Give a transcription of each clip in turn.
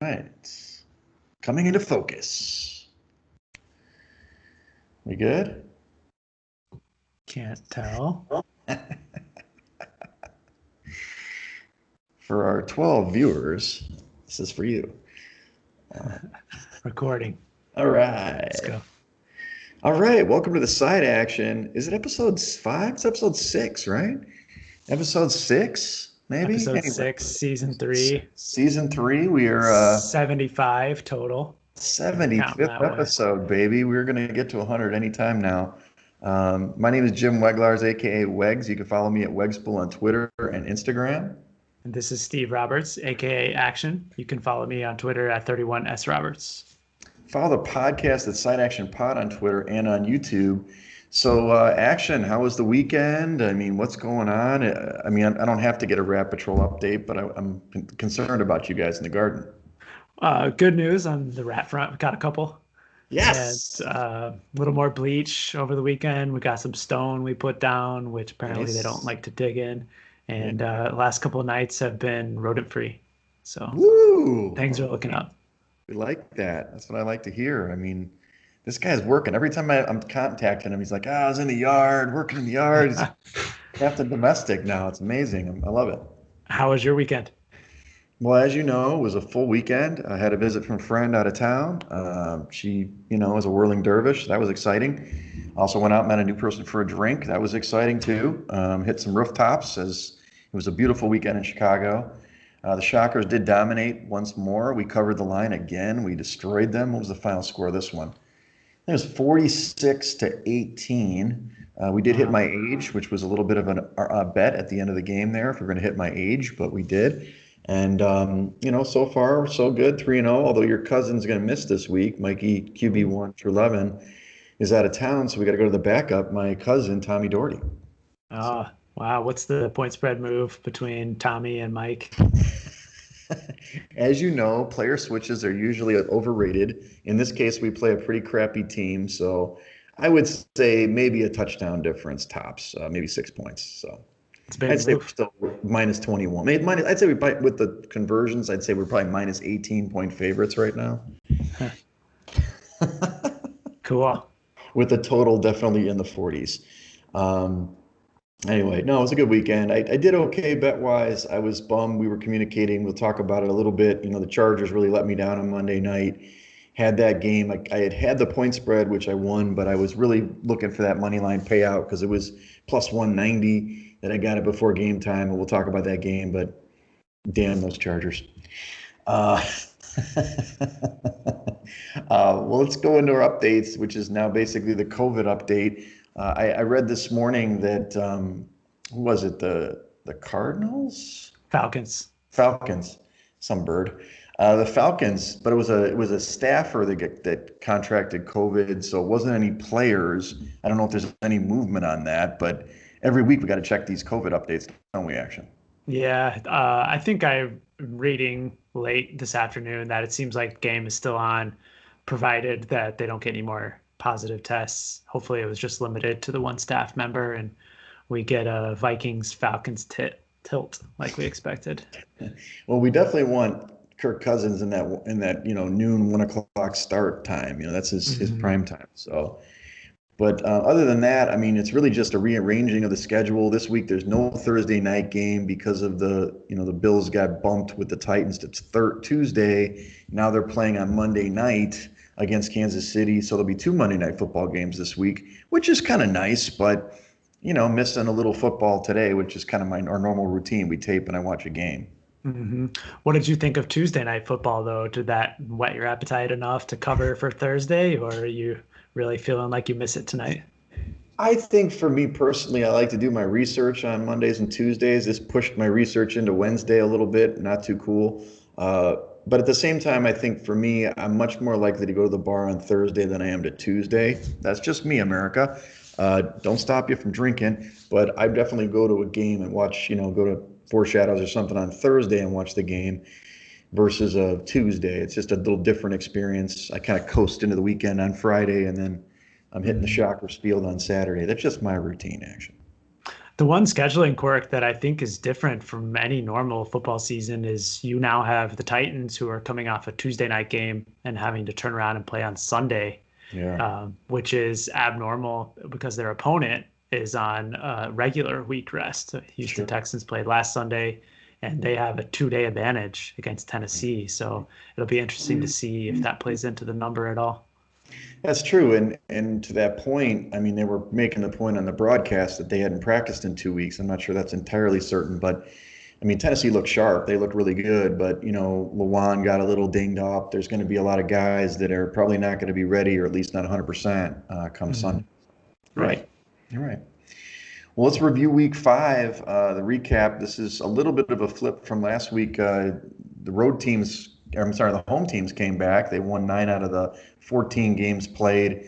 Right. Coming into focus. We good? Can't tell. For our 12 viewers, this is for you. Recording. All Let's right. go. All right. Welcome to the side action. Is it episode 5? It's episode 6, right? Episode 6, maybe? Episode Anyway, 6, season 3, season 3. We are 75 total. We're counting 75th that way. episode, baby. We're going to get to 100 anytime now. My name is Jim Weglars, aka Wegs. You can follow me at Wegspool on Twitter and Instagram. And this is Steve Roberts, aka Action. You can follow me on Twitter at 31sroberts. Follow the podcast at Side Action Pod on Twitter and on YouTube. So, Action, how was the weekend? I mean, what's going on? I don't have to get a Rat Patrol update, but I'm concerned about you guys in the garden. Good news on the rat front. We got a couple. And Yes. a little more bleach over the weekend. We got some stone we put down, which apparently they don't Nice. like to dig in. Yeah. And last couple of nights have been rodent free. So Woo! things are looking up. We like that. That's what I like to hear. I mean, this guy's working. Every time I'm contacting him, he's like, I was in the yard, working in the yard. He's Captain Domestic now. It's amazing. I love it. How was your weekend? Well, as you know, it was a full weekend. I had a visit from a friend out of town. She, is a whirling dervish. That was exciting. Also went out and met a new person for a drink. That was exciting too. Hit some rooftops as it was a beautiful weekend in Chicago. The Shockers did dominate once more. We covered the line again. We destroyed them. What was the final score of this one? It was 46-18. We did hit Wow. my age, which was a little bit of a bet at the end of the game there if we're going to hit my age, but we did. And, so far, so good, 3-0, although your cousin's going to miss this week. Mikey, QB1 through 11, is out of town, so we got to go to the backup, my cousin, Tommy Doherty. Oh, wow. What's the point spread move between Tommy and Mike? As you know, player switches are usually overrated. In this case, we play a pretty crappy team, so I would say maybe a touchdown difference tops, maybe 6 points. So It's a big I'd say we're move. still minus 21. I'd say with the conversions, I'd say we're probably minus 18-point favorites right now. Cool. With the total definitely in the 40s. Anyway, no, it was a good weekend. I did okay bet-wise. I was bummed. We were communicating. We'll talk about it a little bit. The Chargers really let me down on Monday night. Had that game. I had the point spread, which I won, but I was really looking for that money line payout because it was plus 190 that I got it before game time. And we'll talk about that game, but damn those Chargers. Uh, well, let's go into our updates, which is now basically the COVID update. I read this morning that who was it? The Cardinals? Falcons. Falcons, some bird. The Falcons, but it was a staffer that contracted COVID, so it wasn't any players. I don't know if there's any movement on that, but every week we got to check these COVID updates, don't we, Action? Yeah, I think I'm reading late this afternoon that it seems like the game is still on, provided that they don't get any more positive tests. Hopefully, it was just limited to the one staff member, and we get a Vikings Falcons tilt like we expected. Well, we definitely want Kirk Cousins in that noon 1 o'clock start time. That's his Mhm. prime time. So, but other than that, I mean, it's really just a rearranging of the schedule. This week, there's no Thursday night game because of the Bills got bumped with the Titans to Tuesday. Now they're playing on Monday night against Kansas City, so there'll be 2 Monday night football games this week, which is kind of nice. But missing a little football today, which is kind of our normal routine. We tape and I watch a game. What did you think of Tuesday night football, though? Did that whet your appetite enough to cover for Thursday, or are you really feeling like you miss it tonight? I think for me personally, I like to do my research on Mondays and Tuesdays. This pushed my research into Wednesday a little bit, not too cool. But at the same time, I think for me, I'm much more likely to go to the bar on Thursday than I am to Tuesday. That's just me, America. Don't stop you from drinking, but I definitely go to a game and watch, go to Four Shadows or something on Thursday and watch the game versus a Tuesday. It's just a little different experience. I kind of coast into the weekend on Friday and then I'm hitting the Mhm. Shockers field on Saturday. That's just my routine, Action. The one scheduling quirk that I think is different from any normal football season is you now have the Titans who are coming off a Tuesday night game and having to turn around and play on Sunday, Yeah, which is abnormal because their opponent is on regular week rest. Houston sure. Texans played last Sunday, and they have a 2-day advantage against Tennessee. So it'll be interesting to see if that plays into the number at all. That's true. And to that point, I mean, they were making the point on the broadcast that they hadn't practiced in 2 weeks. I'm not sure that's entirely certain, but I mean, Tennessee looked sharp. They looked really good, but Lawan got a little dinged up. There's going to be a lot of guys that are probably not going to be ready, or at least not 100% come Sunday. Mhm. You're right. Right. You're right. Well, let's review week five. The recap. This is a little bit of a flip from last week. The home teams came back. They won 9 out of the 14 games played.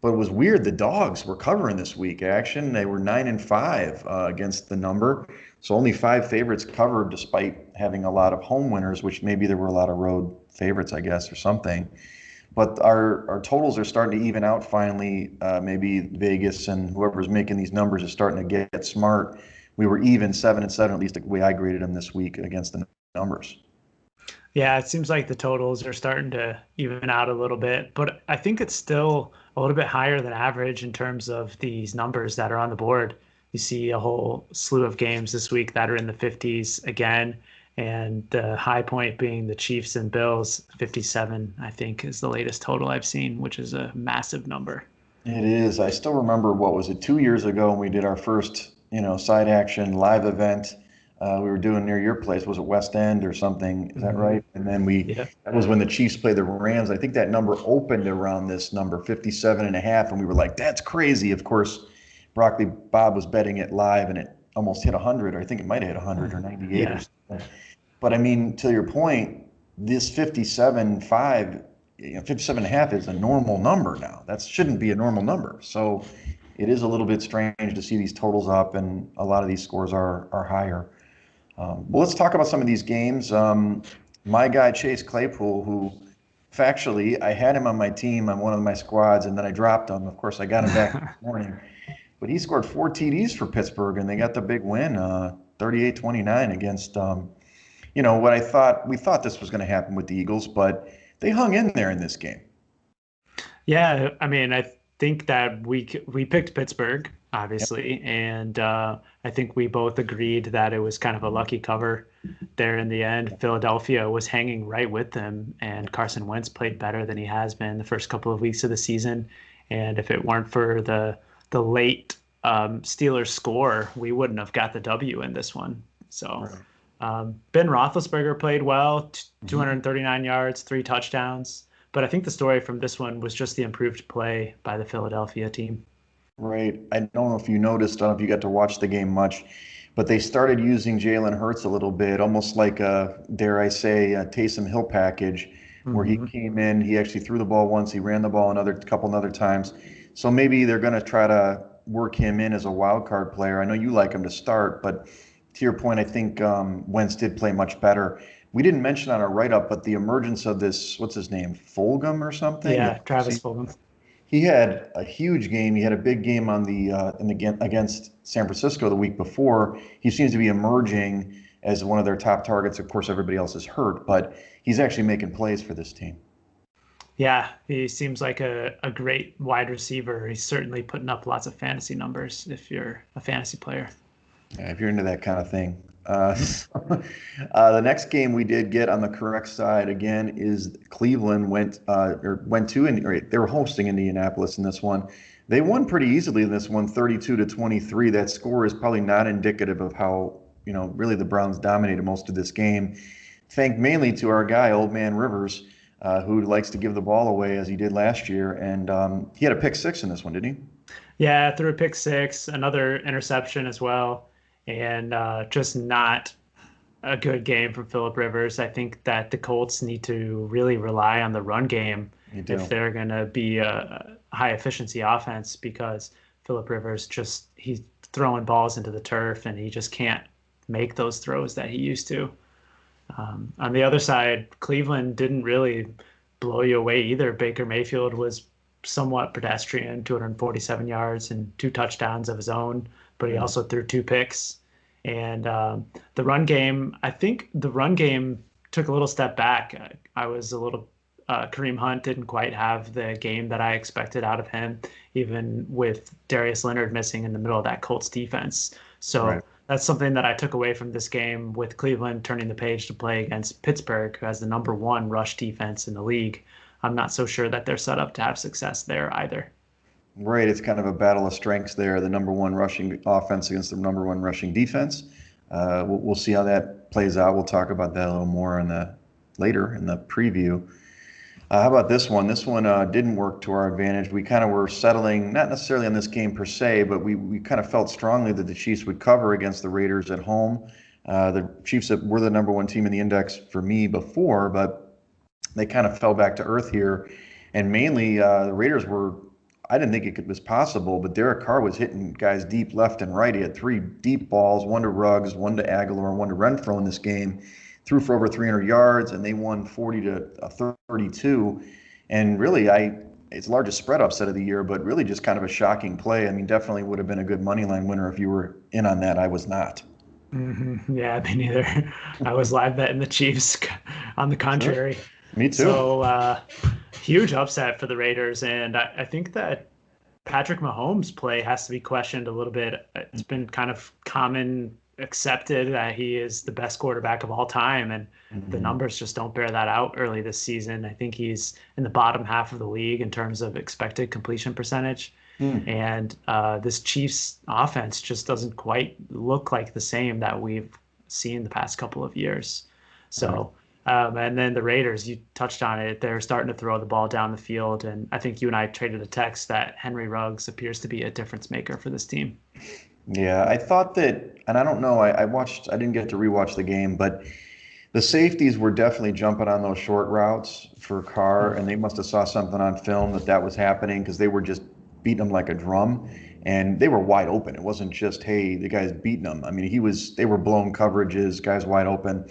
But it was weird. The dogs were covering this week. Action. They were 9-5 against the number. So only 5 favorites covered, despite having a lot of home winners, which maybe there were a lot of road favorites, I guess, or something. But our totals are starting to even out finally. Maybe Vegas and whoever's making these numbers is starting to get smart. We were even 7-7, at least the way I graded them this week against the numbers. Yeah, it seems like the totals are starting to even out a little bit, but I think it's still a little bit higher than average in terms of these numbers that are on the board. You see a whole slew of games this week that are in the 50s again, and the high point being the Chiefs and Bills. 57, I think, is the latest total I've seen, which is a massive number. It is. I still remember, what was it, 2 years ago when we did our first, side action live event. We were doing near your place. Was it West End or something? Is that Hmm. right? And then Yeah. that was when the Chiefs played the Rams. I think that number opened around this number, 57 and a half. And we were like, that's crazy. Of course, Broccoli Bob was betting it live and it almost hit 100. Or I think it might have hit 100 or 98 or Yeah. something. But I mean, to your point, this 57.5, 57 and a half is a normal number now. That shouldn't be a normal number. So it is a little bit strange to see these totals up, and a lot of these scores are higher. Well, let's talk about some of these games. My guy, Chase Claypool, who factually, I had him on my team on one of my squads, and then I dropped him. Of course, I got him back this morning. But he scored 4 TDs for Pittsburgh, and they got the big win, 38-29 against what we thought this was going to happen with the Eagles, but they hung in there in this game. Yeah, I mean, I think that we picked Pittsburgh, Yep. obviously, and I think we both agreed that it was kind of a lucky cover there in the end. Philadelphia was hanging right with them, and Carson Wentz played better than he has been the first couple of weeks of the season. And if it weren't for the late Steelers score, we wouldn't have got the W in this one. So Right. Ben Roethlisberger played well, Mhm. 239 yards, 3 touchdowns. But I think the story from this one was just the improved play by the Philadelphia team. Right. I don't know if you noticed, I don't know if you got to watch the game much, but they started using Jalen Hurts a little bit, almost like a, dare I say, a Taysom Hill package, where he Hmm. came in, he actually threw the ball once, he ran the ball another couple other times. So maybe they're going to try to work him in as a wild card player. I know you like him to start, but to your point, I think Wentz did play much better. We didn't mention on our write-up, but the emergence of this, what's his name, Fulgham or something, the Yeah, Travis Fulgham. he had a huge game. He had a big game on against San Francisco the week before. He seems to be emerging as one of their top targets. Of course, everybody else is hurt, but he's actually making plays for this team. Yeah, he seems like a great wide receiver. He's certainly putting up lots of fantasy numbers if you're a fantasy player. If you're into that kind of thing. The next game we did get on the correct side again is Cleveland went to, and they were hosting Indianapolis in this one. They won pretty easily in this one, 32-23. That score is probably not indicative of how, really the Browns dominated most of this game. Thank mainly to our guy, Old Man Rivers, who likes to give the ball away as he did last year. And he had a pick six in this one, didn't he? Yeah, threw a pick six, another interception as well, and just not a good game from Philip Rivers. I think that the Colts need to really rely on the run game You if do. they're going to be a high efficiency offense because Philip Rivers he's throwing balls into the turf and he just can't make those throws that he used to. On the other side, Cleveland didn't really blow you away either. Baker Mayfield was somewhat pedestrian, 247 yards and 2 touchdowns of his own, but he also threw 2 picks. And the run game, I think the run game took a little step back. I was a little Kareem Hunt didn't quite have the game that I expected out of him, even with Darius Leonard missing in the middle of that Colts defense. So Right. that's something that I took away from this game, with Cleveland turning the page to play against Pittsburgh, who has the #1 rush defense in the league. I'm not so sure that they're set up to have success there either. Right, it's kind of a battle of strengths there. The number one rushing offense against the number one rushing defense. We'll see how that plays out. We'll talk about that a little more in the later in the preview. How about this one? This one didn't work to our advantage. We kind of were settling, not necessarily on this game per se, but we kind of felt strongly that the Chiefs would cover against the Raiders at home. The Chiefs were the number one team in the index for me before, but they kind of fell back to earth here. And mainly, the Raiders were, I didn't think it was possible, but Derek Carr was hitting guys deep left and right. He had 3 deep balls, one to Ruggs, one to Aguilar, one to Renfro in this game. Threw for over 300 yards, and they won 40-32. And really, it's the largest spread upset of the year, but really just kind of a shocking play. I mean, definitely would have been a good money line winner if you were in on that. I was not. Yeah, me neither. I was live betting the Chiefs on the Sure. contrary. Me too. So huge upset for the Raiders. And I think that Patrick Mahomes' play has to be questioned a little bit. It's been kind of common accepted that he is the best quarterback of all time, and the Mhm. numbers just don't bear that out early this season. I think he's in the bottom half of the league in terms of expected completion percentage. Hmm. And this Chiefs offense just doesn't quite look like the same that we've seen the past couple of years. Right. So, and then the Raiders, you touched on it, they're starting to throw the ball down the field. And I think you and I traded a text that Henry Ruggs appears to be a difference maker for this team. Yeah, I thought that, and I don't know, I didn't get to rewatch the game, but the safeties were definitely jumping on those short routes for Carr, and they must have saw something on film that was happening because they were just beating him like a drum, and they were wide open. It wasn't just, hey, the guy's beating him. I mean, they were blown coverages, guys wide open.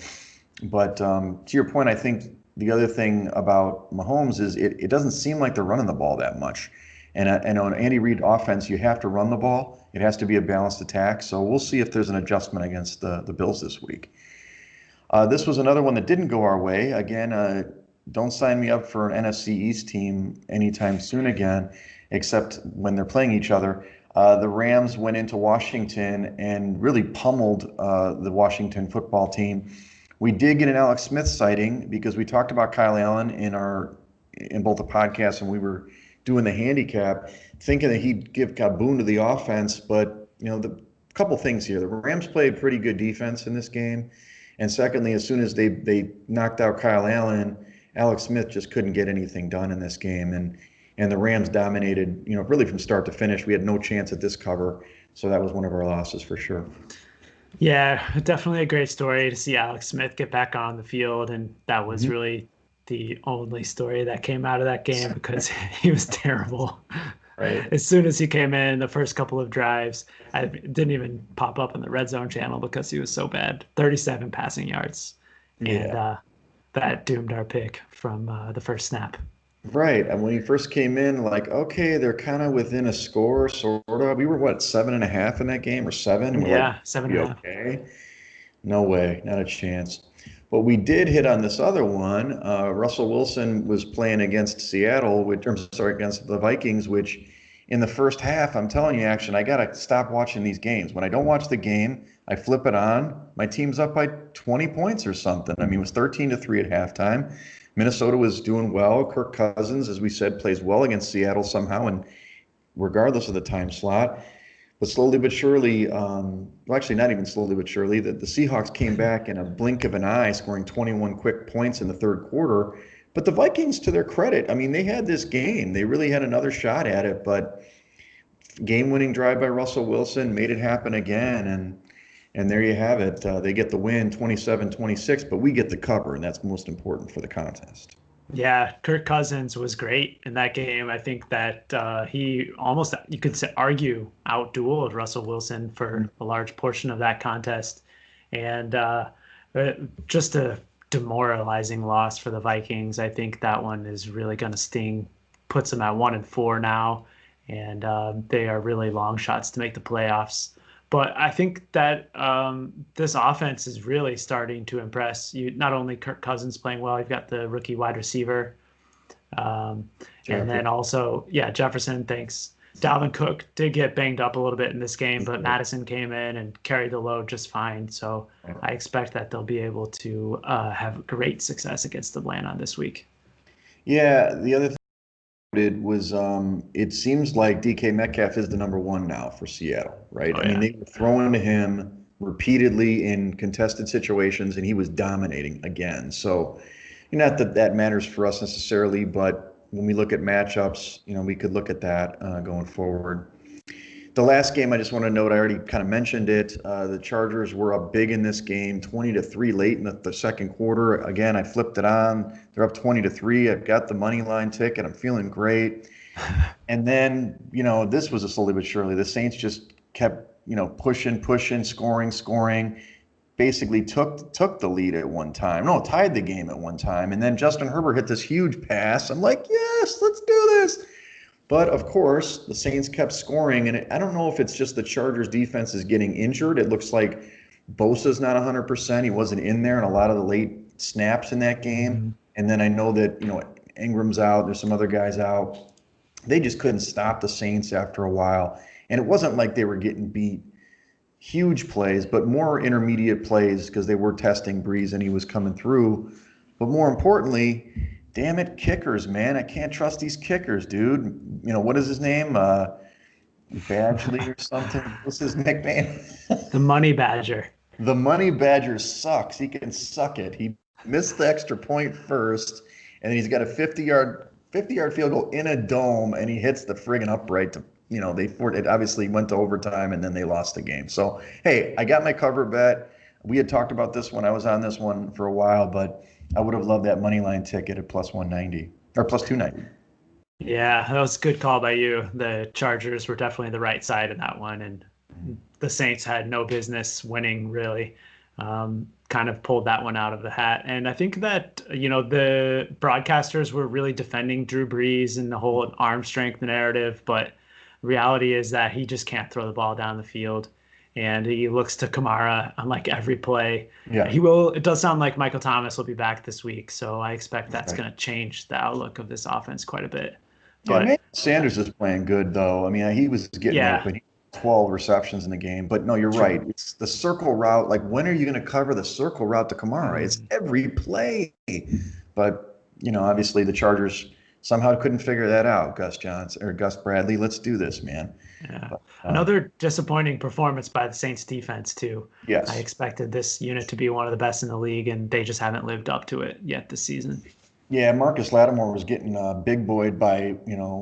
But to your point, I think the other thing about Mahomes is it doesn't seem like they're running the ball that much. And on Andy Reid offense, you have to run the ball. It has to be a balanced attack. So we'll see if there's an adjustment against the Bills this week. This was another one that didn't go our way. Again, don't sign me up for an NFC East team anytime soon again, except when they're playing each other. The Rams went into Washington and really pummeled the Washington football team. We did get an Alex Smith sighting because we talked about Kyle Allen in both the podcasts and we were doing the handicap, thinking that he'd give kaboom to the offense. But the couple things here: the Rams played pretty good defense in this game, and secondly, as soon as they knocked out Kyle Allen, Alex Smith just couldn't get anything done in this game, and the Rams dominated, really from start to finish. We had no chance at this cover, so that was one of our losses for sure. Yeah, definitely a great story to see Alex Smith get back on the field. And that was Mhm. really the only story that came out of that game because he was terrible. Right. As soon as he came in, the first couple of drives, I didn't even pop up on the red zone channel because he was so bad. 37 passing yards. And Yeah. that doomed our pick from the first snap. Right. And when he first came in, like, okay, they're kind of within a score, sort of. We were what, 7.5 in that game or 7? And we're like, Yeah, seven be and a half. okay. No way, not a chance. But we did hit on this other one. Russell Wilson was playing against Seattle, against the Vikings, which in the first half, I'm telling you, Action, I got to stop watching these games. When I don't watch the game, I flip it on. My team's up by 20 points or something. I mean, it was 13-3 at halftime. Minnesota was doing well. Kirk Cousins, as we said, plays well against Seattle somehow, and regardless of the time slot. But slowly but surely, well, actually, not even slowly but surely, the Seahawks came back in a blink of an eye, scoring 21 quick points in the third quarter. But the Vikings, to their credit, I mean, they had this game. They really had another shot at it, but game-winning drive by Russell Wilson made it happen again, and there you have it. They get the win, 27-26, but we get the cover, and that's most important for the contest. Yeah, Kirk Cousins was great in that game. I think that he almost, you could argue, outdueled Russell Wilson for a large portion of that contest. And just a demoralizing loss for the Vikings. I think that one is really going to sting, puts them at 1-4 now. And they are really long shots to make the playoffs. But I think that this offense is really starting to impress. You not only Kirk Cousins playing well, you've got the rookie wide receiver, um, and then also Jefferson. Thanks. Dalvin Cook did get banged up a little bit in this game, but Madison came in and carried the load just fine. So I expect that they'll be able to have great success against Atlanta this week. Yeah, the other thing I did was it seems like DK Metcalf is the number one now for Seattle, right? Oh I mean, yeah. they were throwing to him repeatedly in contested situations, and he was dominating again. So, not that that matters for us necessarily, but when we look at matchups, we could look at that going forward. The last game, I just want to note, I already kind of mentioned it. The Chargers were up big in this game, 20-3 late in the second quarter. Again, I flipped it on. They're up 20-3. I've got the money line ticket. I'm feeling great. And then, this was a slowly but surely. The Saints just kept, pushing, scoring. Basically took the lead at one time. No, tied the game at one time. And then Justin Herbert hit this huge pass. I'm like, yes, let's do this. But of course, the Saints kept scoring, and I don't know if it's just the Chargers defense is getting injured. It looks like Bosa's not 100%. He wasn't in there in a lot of the late snaps in that game. Mm-hmm. And then I know that, Ingram's out. There's some other guys out. They just couldn't stop the Saints after a while. And it wasn't like they were getting beat huge plays, but more intermediate plays because they were testing Breeze and he was coming through. But more importantly, damn it, kickers, man. I can't trust these kickers, dude. What is his name? Badgley or something? What's his nickname? The Money Badger. The Money Badger sucks. He can suck it. He missed the extra point first, and then he's got a 50-yard field goal in a dome, and he hits the friggin' upright to, it obviously went to overtime, and then they lost the game. So, hey, I got my cover bet. We had talked about this one. I was on this one for a while, but I would have loved that money line ticket at plus 190 or plus 290. Yeah, that was a good call by you. The Chargers were definitely the right side in that one, and the Saints had no business winning, really. Kind of pulled that one out of the hat. And I think that, the broadcasters were really defending Drew Brees and the whole arm strength narrative, but reality is that he just can't throw the ball down the field. And he looks to Kamara on like every play. Yeah. It does sound like Michael Thomas will be back this week. So I expect that's going to change the outlook of this offense quite a bit. But yeah, Sanders is playing good, though. I mean, he was getting open. He had 12 receptions in the game. But no, you're right. It's the circle route. Like, when are you going to cover the circle route to Kamara? Mm-hmm. It's every play. But, obviously the Chargers somehow couldn't figure that out. Gus Bradley, let's do this, man. Yeah. But, another disappointing performance by the Saints defense, too. Yes. I expected this unit to be one of the best in the league, and they just haven't lived up to it yet this season. Yeah, Marcus Lattimore was getting big boyed by,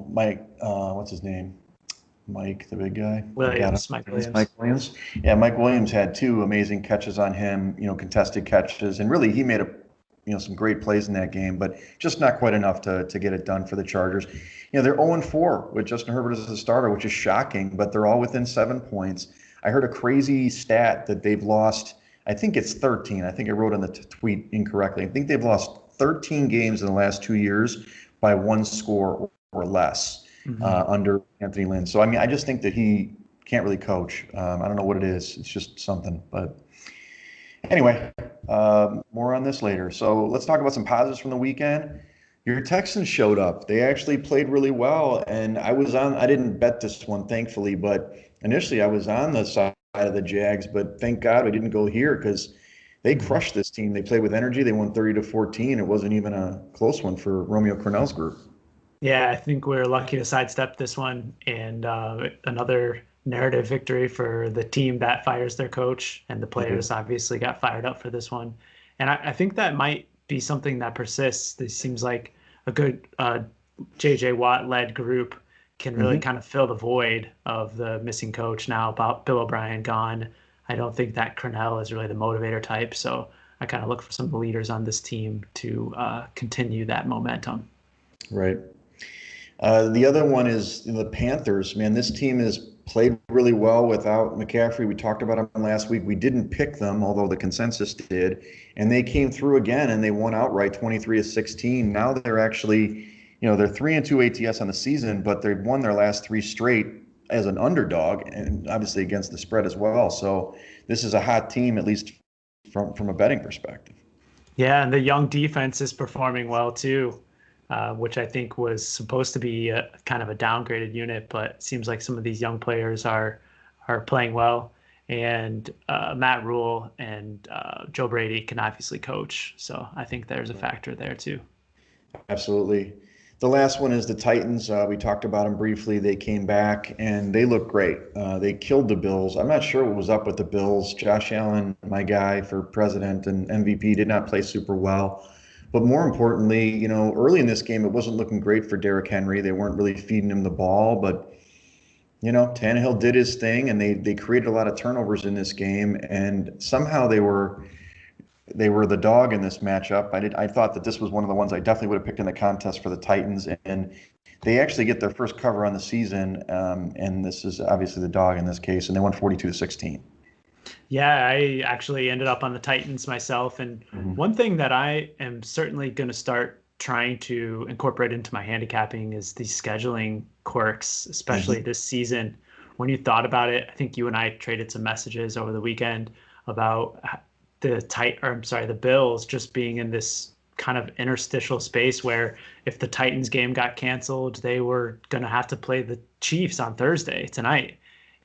Mike, what's his name? Mike, the big guy? Mike Williams. Yeah, Mike Williams had 2 amazing catches on him, contested catches. And really, he made some great plays in that game, but just not quite enough to get it done for the Chargers. They're 0-4 with Justin Herbert as a starter, which is shocking, but they're all within 7 points. I heard a crazy stat that they've lost, I think it's 13. I think I wrote on the tweet incorrectly. I think they've lost 13 games in the last 2 years by 1 score or less under Anthony Lynn. So, I mean, I just think that he can't really coach. I don't know what it is. It's just something. But anyway, more on this later. So let's talk about some positives from the weekend. Your Texans showed up. They actually played really well. And I didn't bet this one, thankfully, but initially I was on the side of the Jags, but thank God I didn't go here because they crushed this team. They played with energy. They won 30-14. It wasn't even a close one for Romeo Crennel's group. Yeah, I think we're lucky to sidestep this one. And another narrative victory for the team that fires their coach. And the players obviously got fired up for this one. And I think that might be something that persists. This seems like a good J.J. Watt-led group can really kind of fill the void of the missing coach now. About Bill O'Brien gone, I don't think that Crennel is really the motivator type. So I kind of look for some of the leaders on this team to continue that momentum. Right. The other one is the Panthers. Man, this team has played really well without McCaffrey. We talked about them last week. We didn't pick them, although the consensus did. And they came through again, and they won outright 23-16. Now they're actually, they're 3-2 ATS on the season, but they've won their last 3 straight as an underdog, and obviously against the spread as well. So this is a hot team, at least from a betting perspective. Yeah, and the young defense is performing well too, which I think was supposed to be a, kind of a downgraded unit, but it seems like some of these young players are playing well. And Matt Rule and Joe Brady can obviously coach, so I think there's a factor there too. Absolutely. The last one is the Titans. We talked about them briefly. They came back and they look great. They killed the Bills. I'm not sure what was up with the Bills. Josh Allen, my guy for president and MVP, did not play super well. But more importantly, early in this game, it wasn't looking great for Derrick Henry. They weren't really feeding him the ball, but Tannehill did his thing, and they created a lot of turnovers in this game, and somehow they were the dog in this matchup. I thought that this was one of the ones I definitely would have picked in the contest for the Titans, and they actually get their first cover on the season, and this is obviously the dog in this case, and they won 42-16. Yeah, I actually ended up on the Titans myself. And one thing that I am certainly going to start trying to incorporate into my handicapping is the scheduling quirks, especially this season. When you thought about it, I think you and I traded some messages over the weekend about the Bills just being in this kind of interstitial space where if the Titans game got canceled, they were going to have to play the Chiefs on Thursday tonight.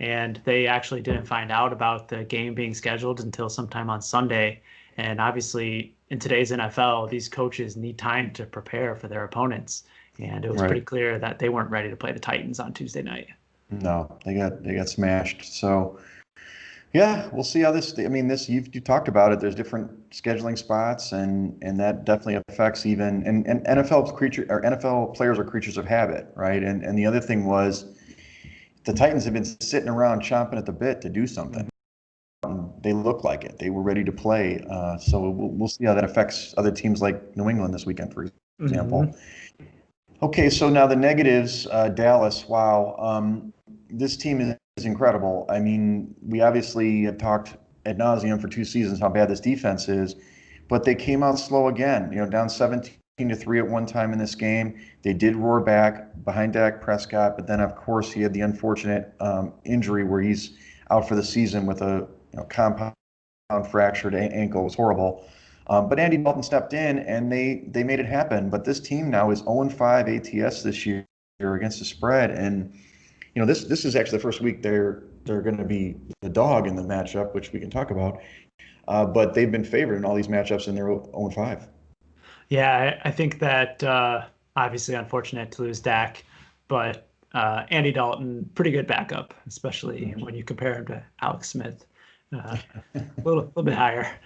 And they actually didn't find out about the game being scheduled until sometime on Sunday. And obviously, in today's NFL, these coaches need time to prepare for their opponents. And it was pretty clear that they weren't ready to play the Titans on Tuesday night. No, they got smashed. So yeah, we'll see how this. I mean, this you talked about it. There's different scheduling spots, and that definitely affects even and NFL players are creatures of habit, right? And the other thing was the Titans have been sitting around chomping at the bit to do something. They look like it. They were ready to play. So we'll see how that affects other teams like New England this weekend, for example. Okay, so now the negatives. Dallas. Wow, this team is incredible. I mean, we obviously have talked ad nauseum for 2 seasons how bad this defense is, but they came out slow again. Down 17-3 at one time in this game. They did roar back behind Dak Prescott, but then of course he had the unfortunate injury where he's out for the season with a compound fractured ankle. It was horrible. But Andy Dalton stepped in and they made it happen. But this team now is 0-5 ATS this year against the spread, and this is actually the first week they're going to be the dog in the matchup, which we can talk about. But they've been favored in all these matchups, and they're 0-5. Yeah, I think that obviously unfortunate to lose Dak, but Andy Dalton, pretty good backup, especially when you compare him to Alex Smith, a little bit higher.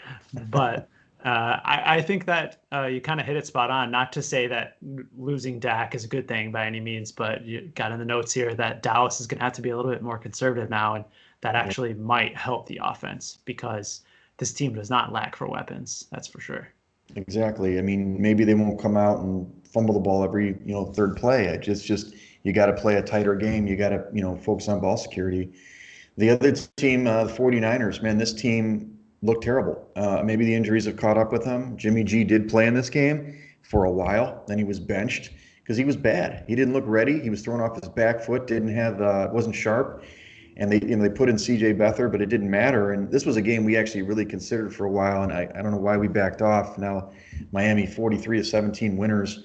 But I think that you kind of hit it spot on. Not to say that losing Dak is a good thing by any means, but you got in the notes here that Dallas is going to have to be a little bit more conservative now, and that actually might help the offense because this team does not lack for weapons. That's for sure. Exactly. I mean, maybe they won't come out and fumble the ball every third play. It's just you got to play a tighter game. You got to focus on ball security. The other team, the 49ers, man, this team looked terrible. Maybe the injuries have caught up with them. Jimmy G did play in this game for a while. Then he was benched because he was bad. He didn't look ready. He was thrown off his back foot. Wasn't sharp. And they put in C.J. Beathard, but it didn't matter. And this was a game we actually really considered for a while, and I don't know why we backed off. Now Miami 43-17 winners.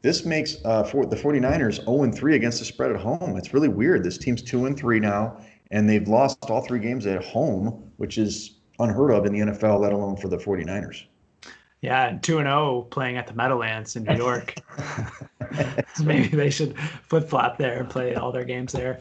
This makes the 49ers 0-3 against the spread at home. It's really weird. This team's 2-3 now, and they've lost all 3 games at home, which is unheard of in the NFL, let alone for the 49ers. Yeah, and 2-0 playing at the Meadowlands in New York. Maybe they should flip-flop there and play all their games there.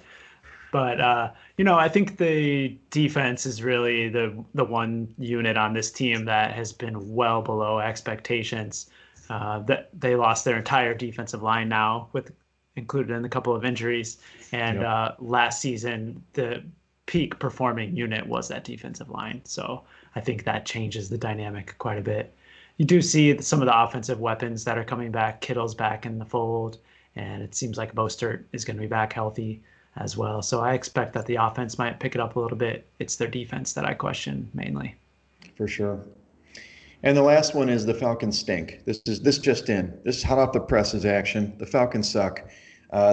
But I think the defense is really the one unit on this team that has been well below expectations. That they lost their entire defensive line now, with included in a couple of injuries. And last season, the peak performing unit was that defensive line. So I think that changes the dynamic quite a bit. You do see some of the offensive weapons that are coming back. Kittle's back in the fold, and it seems like Mostert is going to be back healthy as well. So I expect that the offense might pick it up a little bit. It's their defense that I question mainly. For sure. And the last one is the Falcons stink. This just in. This is hot off the presses action. The Falcons suck.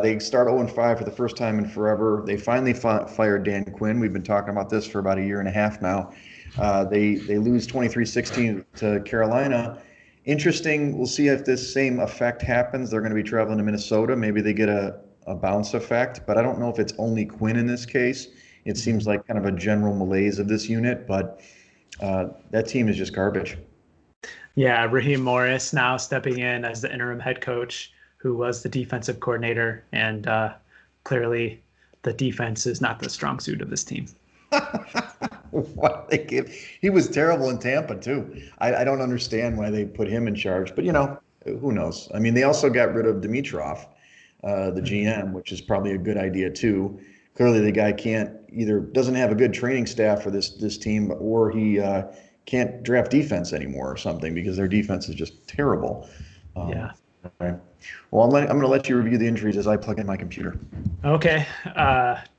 They start 0-5 for the first time in forever. They finally fired Dan Quinn. We've been talking about this for about a year and a half now. They lose 23-16 to Carolina. Interesting. We'll see if this same effect happens. They're going to be traveling to Minnesota. Maybe they get a bounce effect, but I don't know if it's only Quinn in this case. It seems like kind of a general malaise of this unit, but that team is just garbage. Yeah, Raheem Morris now stepping in as the interim head coach, who was the defensive coordinator, and clearly the defense is not the strong suit of this team. What they give? He was terrible in Tampa too. I don't understand why they put him in charge, but who knows? I mean, they also got rid of Dimitrov, the GM, which is probably a good idea too. Clearly, the guy doesn't have a good training staff for this team, or he can't draft defense anymore or something, because their defense is just terrible. Yeah. Okay. Well, I'm going to let you review the injuries as I plug in my computer. Okay.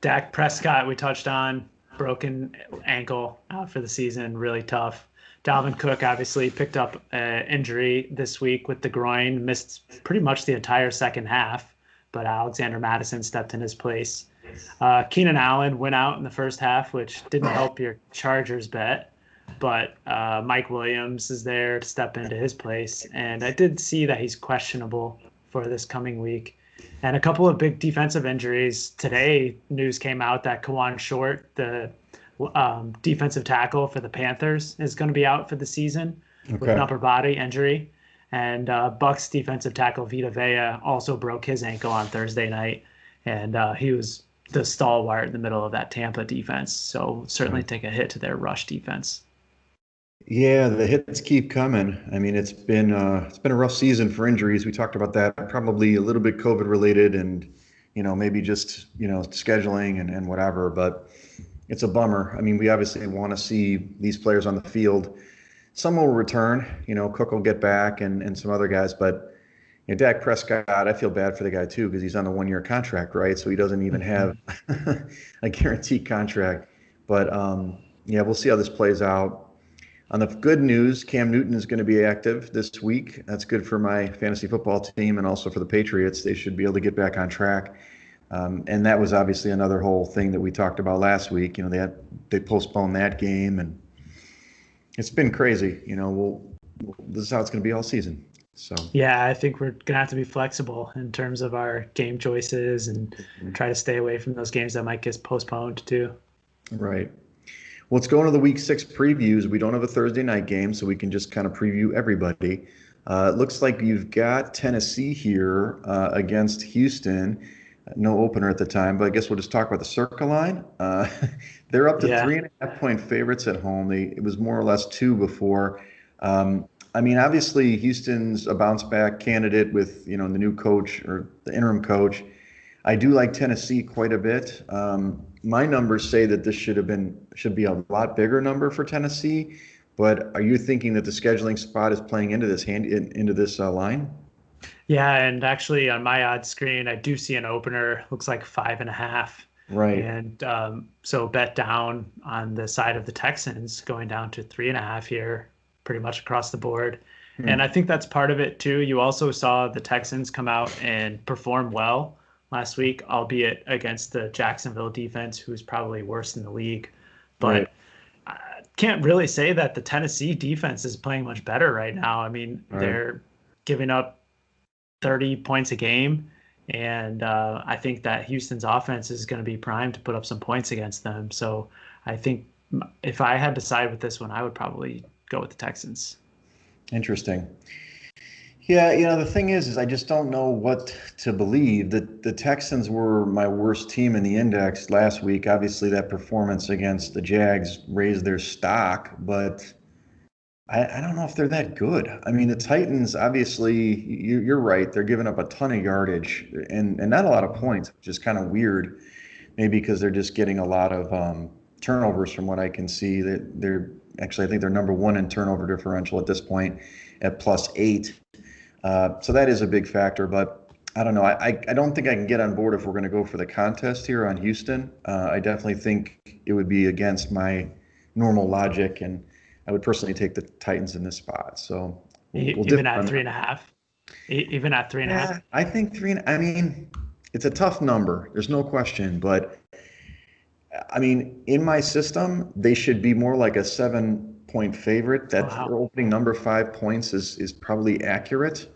Dak Prescott, we touched on, broken ankle out for the season, really tough. Dalvin Cook obviously picked up an injury this week with the groin, missed pretty much the entire second half, but Alexander Mattison stepped in his place. Keenan Allen went out in the first half, which didn't help your Chargers bet, but Mike Williams is there to step into his place, and I did see that he's questionable for this coming week. And a couple of big defensive injuries. Today, news came out that Kawan Short, the defensive tackle for the Panthers, is going to be out for the season with an upper body injury. And Bucs defensive tackle Vita Vea also broke his ankle on Thursday night, and he was the stalwart in the middle of that Tampa defense. So certainly take a hit to their rush defense. Yeah, the hits keep coming. I mean, it's been a rough season for injuries. We talked about that, probably a little bit COVID related, and maybe just scheduling and whatever. But it's a bummer. I mean, we obviously want to see these players on the field. Some will return. Cook will get back, and some other guys. But Dak Prescott, I feel bad for the guy too, because he's on a 1-year contract, right? So he doesn't even have a guaranteed contract. But yeah, we'll see how this plays out. On the good news, Cam Newton is going to be active this week. That's good for my fantasy football team and also for the Patriots. They should be able to get back on track. And that was obviously another whole thing that we talked about last week. They postponed that game, and it's been crazy. This is how it's going to be all season. So yeah, I think we're going to have to be flexible in terms of our game choices and try to stay away from those games that might get postponed too. Right. Well, let's go into the Week 6 previews. We don't have a Thursday night game, so we can just kind of preview everybody. It looks like you've got Tennessee here against Houston. No opener at the time, but I guess we'll just talk about the Circa line. They're up to 3.5-point favorites at home. It was more or less 2 before. I mean, obviously, Houston's a bounce back candidate with the new coach or the interim coach. I do like Tennessee quite a bit. My numbers say that this should be a lot bigger number for Tennessee. But are you thinking that the scheduling spot is playing into this line? Yeah, and actually on my odds screen, I do see an opener. Looks like 5.5. Right. And so bet down on the side of the Texans, going down to 3.5 here, pretty much across the board. And I think that's part of it too. You also saw the Texans come out and perform well last week, albeit against the Jacksonville defense, who's probably worse in the league. But I can't really say that the Tennessee defense is playing much better right now. I mean, they're giving up 30 points a game. And I think that Houston's offense is going to be primed to put up some points against them. So I think if I had to side with this one, I would probably go with the Texans. Interesting. Yeah, the thing is I just don't know what to believe. The Texans were my worst team in the index last week. Obviously, that performance against the Jags raised their stock, but I don't know if they're that good. I mean, the Titans, obviously, you're right. They're giving up a ton of yardage and not a lot of points, which is kind of weird, maybe because they're just getting a lot of turnovers from what I can see. They're actually, I think they're number 1 in turnover differential at this point at +8. So that is a big factor, but I don't know. I don't think I can get on board if we're going to go for the contest here on Houston. I definitely think it would be against my normal logic, and I would personally take the Titans in this spot. So even at 3.5, even at 3.5. I think 3. I mean, it's a tough number. There's no question, but I mean, in my system, they should be more like a 7 point favorite. That Wow. their opening number 5 points is probably accurate.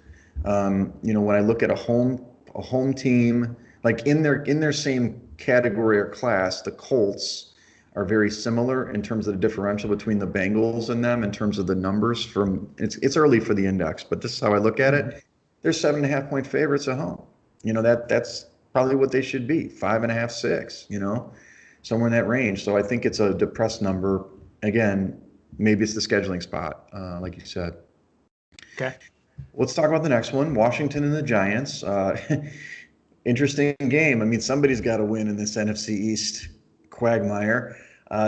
When I look at a home team, like in their same category or class, the Colts are very similar in terms of the differential between the Bengals and them in terms of the numbers from it's early for the index, but this is how I look at Mhm. it. They're 7.5 point favorites at home. That's probably what they should be, 5.5, 6, somewhere in that range. So I think it's a depressed number. Again, maybe it's the scheduling spot, like you said. Okay. Let's talk about the next one, Washington and the Giants. Interesting game. I mean, somebody's got to win in this NFC East quagmire.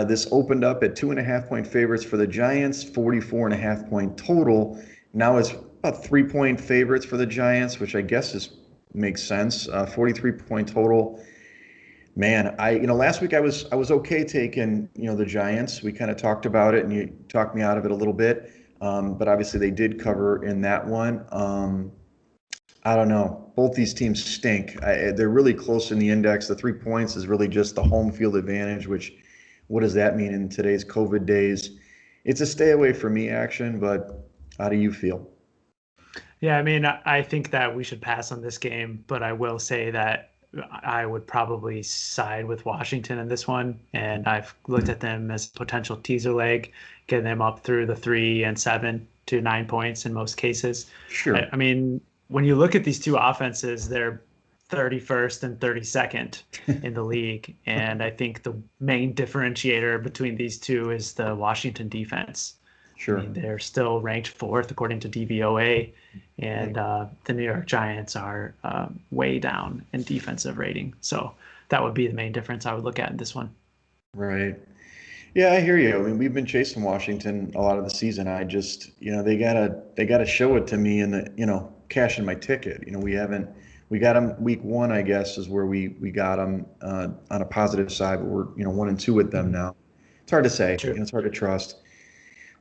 This opened up at 2.5 point favorites for the Giants, 44.5 point total. Now it's about 3 point favorites for the Giants, which I guess makes sense. 43 point total. Man, last week I was okay taking, the Giants. We kind of talked about it and you talked me out of it a little bit. But obviously they did cover in that one. I don't know. Both these teams stink. They're really close in the index. The 3 points is really just the home field advantage, which what does that mean in today's COVID days? It's a stay away from me action, but how do you feel? Yeah, I mean, I think that we should pass on this game, but I will say that I would probably side with Washington in this one. And I've looked at them as a potential teaser leg, getting them up through the 3 and 7 to 9 points in most cases. I, Sure. I mean, when you look at these two offenses, they're 31st and 32nd in the league. And I think the main differentiator between these two is the Washington defense. I Sure. mean, they're still ranked fourth according to DVOA, and the New York Giants are way down in defensive rating. So that would be the main difference I would look at in this one. Right. Yeah, I hear you. I mean, we've been chasing Washington a lot of the season. I just, they gotta show it to me in cashing my ticket. We got them week one, I guess, is where we got them on a positive side, but we're, 1-2 with them Mhm. now. It's hard to say. True. It's hard to trust.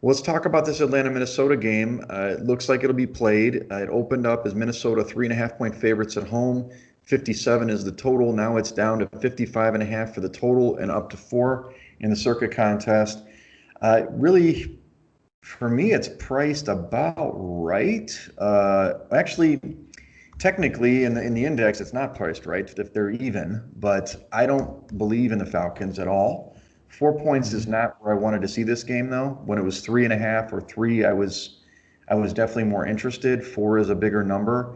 Well, let's talk about this Atlanta Minnesota game. It looks like it'll be played. It opened up as Minnesota 3.5 point favorites at home. 57 is the total. Now it's down to 55.5 for the total and up to 4 in the Circa contest. Really, for me, it's priced about right. Actually, technically, in the index, it's not priced right if they're even, but I don't believe in the Falcons at all. 4 points is Mhm. not where I wanted to see this game, though. When it was 3.5 or 3, I was definitely more interested. 4 is a bigger number,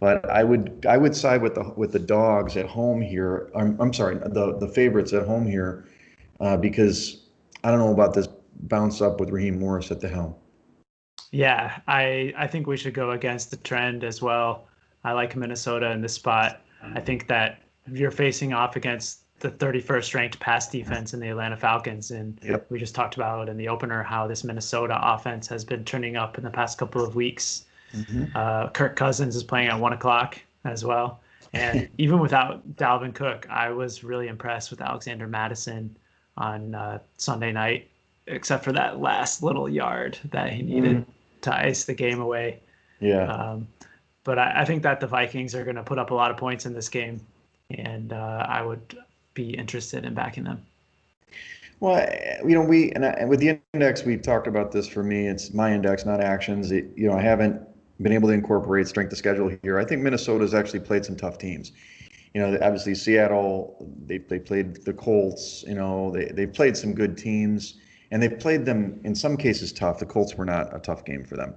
but I would side with the dogs at home here. I'm sorry, the favorites at home here, because I don't know about this bounce up with Raheem Morris at the helm. Yeah, I think we should go against the trend as well. I like Minnesota in this spot. I think that you're facing off against the 31st ranked pass defense in the Atlanta Falcons, and Yep. we just talked about in the opener how this Minnesota offense has been turning up in the past couple of weeks. Hmm. Kirk Cousins is playing at 1 o'clock as well. And even without Dalvin Cook, I was really impressed with Alexander Madison on Sunday night, except for that last little yard that he needed to ice the game away. Yeah. Um, but I think that the Vikings are going to put up a lot of points in this game, and I would be interested in backing them. Well, and with the index, we talked about this. For me, it's my index, not actions. I haven't been able to incorporate strength of schedule here. I think Minnesota's actually played some tough teams. Obviously Seattle, they played the Colts. They played some good teams, and they've played them in some cases tough. The Colts were not a tough game for them.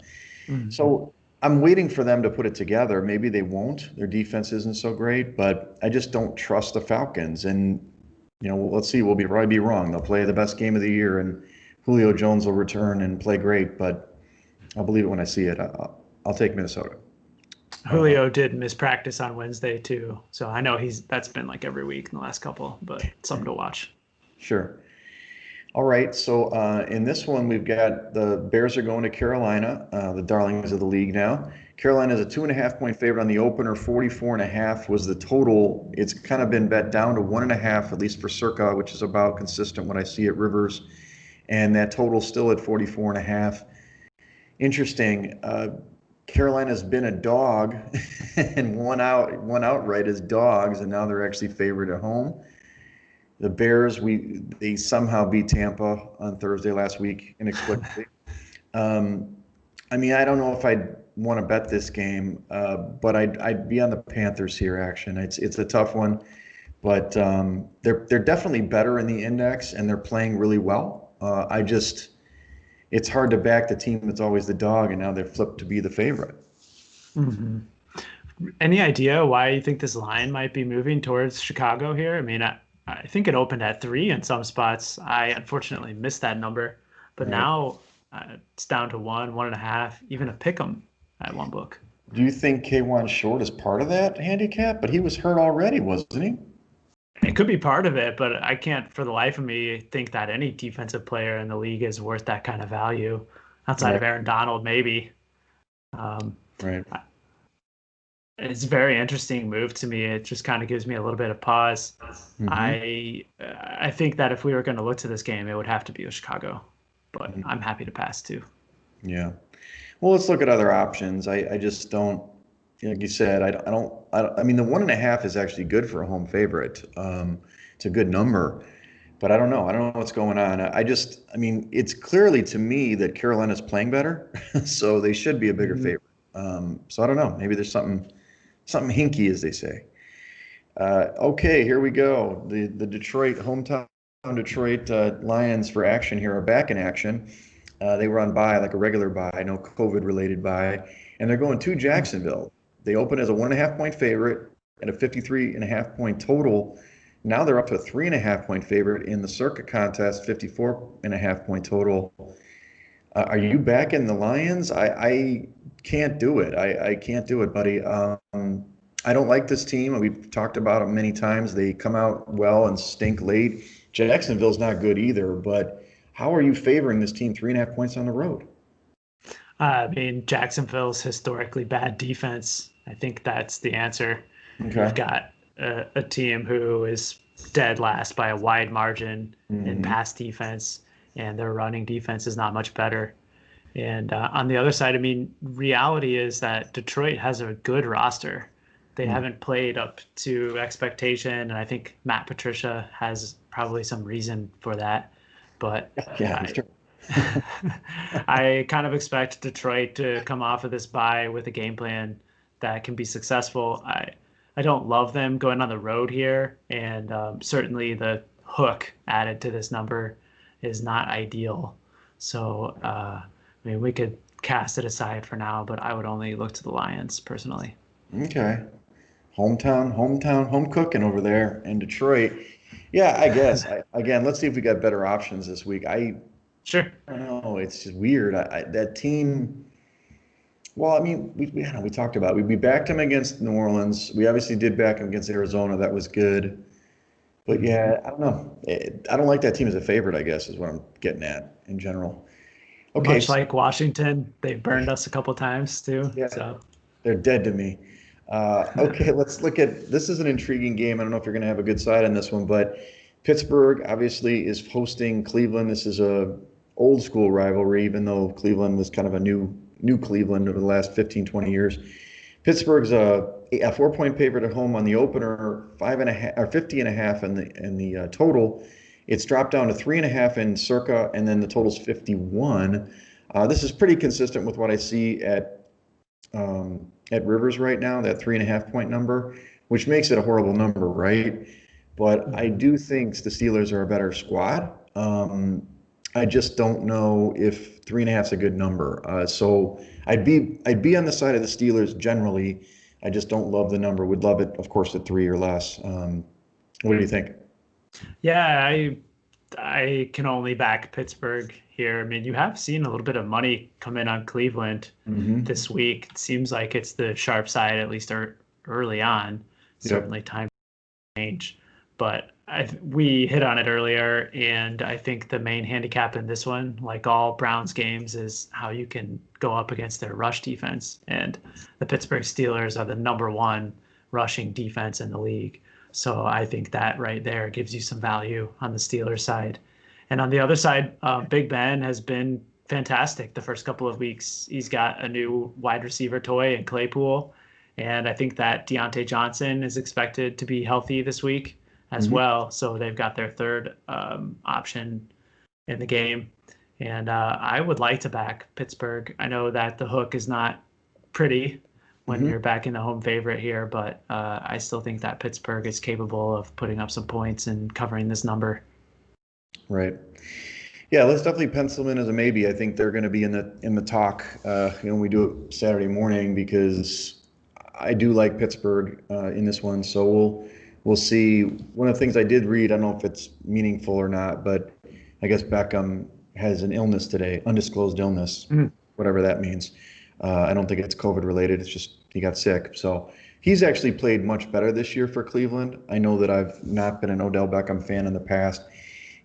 Mhm. So I'm waiting for them to put it together. Maybe they won't. Their defense isn't so great, but I just don't trust the Falcons. And let's see. We'll probably be wrong. They'll play the best game of the year, and Julio Jones will return and play great. But I'll believe it when I see it. I'll take Minnesota. Uh, Julio did miss practice on Wednesday too, so I know that's been like every week in the last couple, but something to watch. sure. All right. So in this one, we've got the Bears are going to Carolina, the darlings of the league now. Carolina is a 2.5 point favorite on the opener. 44.5 was the total. It's kind of been bet down to 1.5, at least for Circa, which is about consistent when I see at Rivers. And that total still at 44.5. Interesting. Carolina's been a dog and won outright as dogs, and now they're actually favored at home. The Bears, they somehow beat Tampa on Thursday last week inexplicably. Um, I mean, I don't know if I'd want to bet this game, but I'd be on the Panthers here. Action. It's a tough one, but they're definitely better in the index, and they're playing really well. It's hard to back the team that's always the dog, and now they're flipped to be the favorite. Hmm. Any idea why you think this line might be moving towards Chicago here? I mean, I think it opened at 3 in some spots. I unfortunately missed that number, but Right. now it's down to 1.5, even a pick 'em at one book. Do you think K1 Short is part of that handicap? But he was hurt already, wasn't he? It could be part of it, but I can't for the life of me think that any defensive player in the league is worth that kind of value outside Right. of Aaron Donald, maybe. Um, Right. it's a very interesting move to me. It just kind of gives me a little bit of pause. Hmm. I think that if we were going to look to this game, it would have to be with Chicago, but Hmm. I'm happy to pass too. Yeah. Well, let's look at other options. I just don't, like you said, I mean, the 1.5 is actually good for a home favorite. It's a good number, but I don't know. I don't know what's going on. I mean, it's clearly to me that Carolina's playing better, so they should be a bigger Mhm. favorite. So I don't know. Maybe there's something hinky, as they say. Okay, here we go. The Detroit hometown Detroit Lions for action here are back in action. They were on bye, like a regular bye, no COVID related bye, and they're going to Jacksonville. They open as a 1.5 point favorite and a 53.5 point total. Now they're up to a 3.5 point favorite in the Circa contest, 54.5 point total. Are you back in the Lions? I can't do it. I can't do it, buddy. I don't like this team. We've talked about them many times. They come out well and stink late. Jacksonville's not good either, but how are you favoring this team 3.5 points on the road? I mean, Jacksonville's historically bad defense. I think that's the answer. You've Okay. got a team who is dead last by a wide margin in Hmm. pass defense, and their running defense is not much better. And on the other side, I mean, reality is that Detroit has a good roster. They haven't played up to expectation, and I think Matt Patricia has probably some reason for that. But Yeah, I, sure. I kind of expect Detroit to come off of this bye with a game plan that can be successful. I don't love them going on the road here, and certainly the hook added to this number is not ideal. So, I mean, we could cast it aside for now, but I would only look to the Lions personally. Okay. Home cooking over there in Detroit. Yeah, I guess. Again, let's see if we got better options this week. Sure. I don't know. It's just weird. That team. Well, I mean, I don't know, we talked about it. We backed him against New Orleans. We obviously did back him against Arizona. That was good. But Mhm. yeah, I don't know. I don't like that team as a favorite, I guess, is what I'm getting at in general. Okay, Much so like Washington, they burned us a couple times too. yeah, So, they're dead to me. Okay, let's look at this is an intriguing game. I don't know if you're going to have a good side on this one, but Pittsburgh obviously is hosting Cleveland. This is a old school rivalry, even though Cleveland was kind of a new Cleveland over the last 15, 20 years. Pittsburgh's a 4 point favorite at home on the opener, 5.5 or 50.5 in the total. It's dropped down to 3.5 in Circa, and then the total's 51. This is pretty consistent with what I see at Rivers right now, that 3.5 point number, which makes it a horrible number, right? But I mhm. do think the Steelers are a better squad. I just don't know if 3.5 is a good number. So I'd be on the side of the Steelers generally. I just don't love the number. Would love it, of course, at 3 or less. What do you think? Yeah, I can only back Pittsburgh here. I mean, you have seen a little bit of money come in on Cleveland Hmm. this week. It seems like it's the sharp side, at least early on. Yep. Certainly time change, but we hit on it earlier, and I think the main handicap in this one, like all Browns games, is how you can go up against their rush defense. And the Pittsburgh Steelers are the number one rushing defense in the league. So I think that right there gives you some value on the Steelers side. And on the other side, Big Ben has been fantastic the first couple of weeks. He's got a new wide receiver toy in Claypool, and I think that Deontay Johnson is expected to be healthy this week as Mhm. well. So they've got their third option in the game. And I would like to back Pittsburgh. I know that the hook is not pretty when Mhm. you're backing the home favorite here, but I still think that Pittsburgh is capable of putting up some points and covering this number. Right. Yeah, let's definitely pencil them in as a maybe. I think they're going to be in the talk. We do it Saturday morning because I do like Pittsburgh in this one. So we'll see. One of the things I did read, I don't know if it's meaningful or not, but I guess Beckham has an illness today, undisclosed illness, Mm. whatever that means. I don't think it's COVID related. It's just he got sick. So he's actually played much better this year for Cleveland. I know that I've not been an Odell Beckham fan in the past,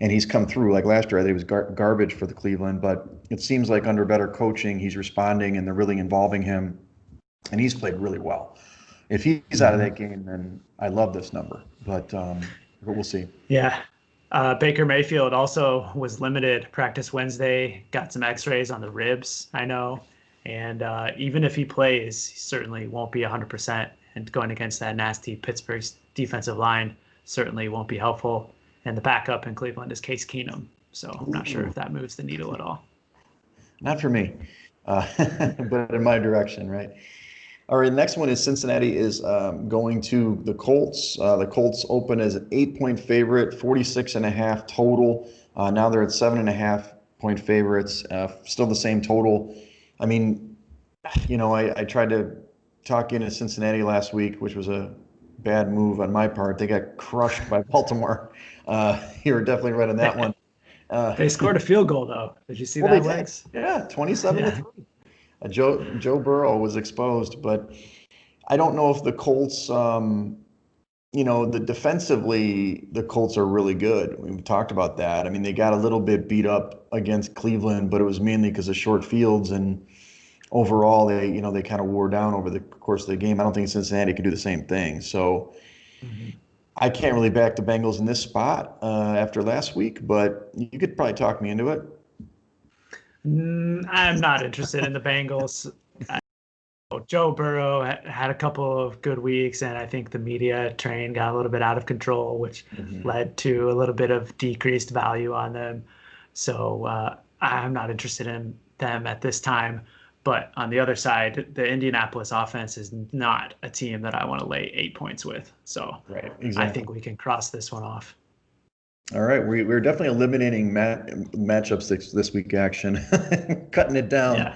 and he's come through. Like last year, I think it was garbage for the Cleveland, but it seems like under better coaching, he's responding and they're really involving him, and he's played really well. If he's out of that game, then I love this number, but we'll see. Yeah. Baker Mayfield also was limited practice Wednesday, got some x-rays on the ribs, I know. And even if he plays, he certainly won't be 100%. And going against that nasty Pittsburgh defensive line certainly won't be helpful. And the backup in Cleveland is Case Keenum. So I'm not sure Ooh, if that moves the needle at all. not for me, uh, but in my direction, right? All right, next one is Cincinnati is going to the Colts. The Colts open as an 8-point favorite, 46 and a half total. Now they're at 7.5 point favorites, still the same total. I mean, I tried to talk into Cincinnati last week, which was a bad move on my part. They got crushed by Baltimore. You were definitely right on that one. Uh, They scored a field goal, though. Did you see well, they that, did. Wegs? Yeah, 27 to Yeah. 3. Joe Burrow was exposed, but I don't know if the Colts, defensively, the Colts are really good. We've talked about that. I mean, they got a little bit beat up against Cleveland, but it was mainly because of short fields, and overall, they kind of wore down over the course of the game. I don't think Cincinnati could do the same thing. So Mhm. I can't really back the Bengals in this spot after last week, but you could probably talk me into it. I'm not interested in the Bengals. Joe Burrow had a couple of good weeks, and I think the media train got a little bit out of control, which Mhm. led to a little bit of decreased value on them. So I'm not interested in them at this time. But on the other side, the Indianapolis offense is not a team that I want to lay 8 points with. So Right, I exactly. think we can cross this one off. All right, we're definitely eliminating matchups this week action, cutting it down. Yeah.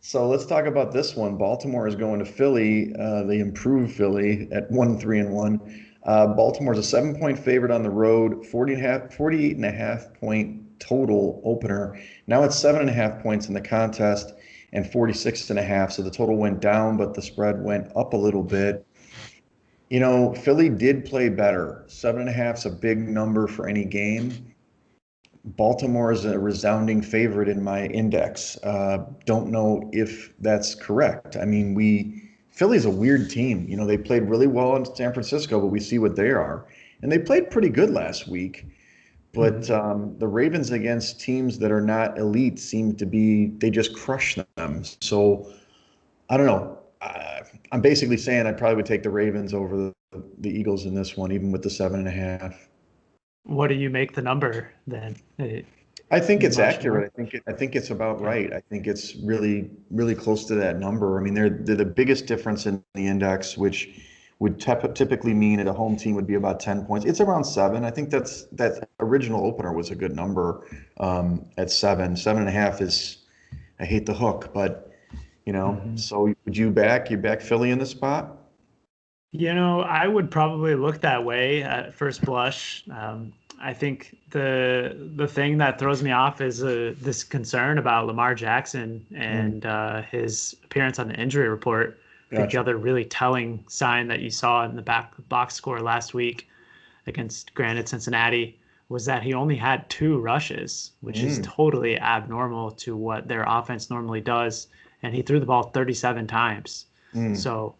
So let's talk about this one. Baltimore is going to Philly, the improved Philly at 1-3-1. Baltimore's a 7-point favorite on the road, 48.5 point total opener. Now it's 7.5 points in the contest and 46.5. So the total went down, but the spread went up a little bit. Philly did play better. 7.5 is a big number for any game. Baltimore is a resounding favorite in my index. Don't know if that's correct. I mean, Philly's a weird team. They played really well in San Francisco, but we see what they are, and they played pretty good last week. But Mhm. the Ravens against teams that are not elite seem to be they just crush them. So I don't know. I'm basically saying I probably would take the Ravens over the Eagles in this one, even with the 7.5. What do you make the number then? I think it's Much accurate. more? I think it's about Okay. right. I think it's really really close to that number. I mean, they're the biggest difference in the index, which would typically mean that a home team would be about 10 points. It's around 7. I think that original opener was a good number at 7. 7.5 is I hate the hook, but Mhm. so you back Philly in the spot? I would probably look that way at first blush. I think the thing that throws me off is this concern about Lamar Jackson Mm, and his appearance on the injury report. I think the gotcha. other really telling sign that you saw in the back box score last week against granted Cincinnati was that he only had 2 rushes, which is Mm, totally abnormal to what their offense normally does, and he threw the ball 37 times. mm. So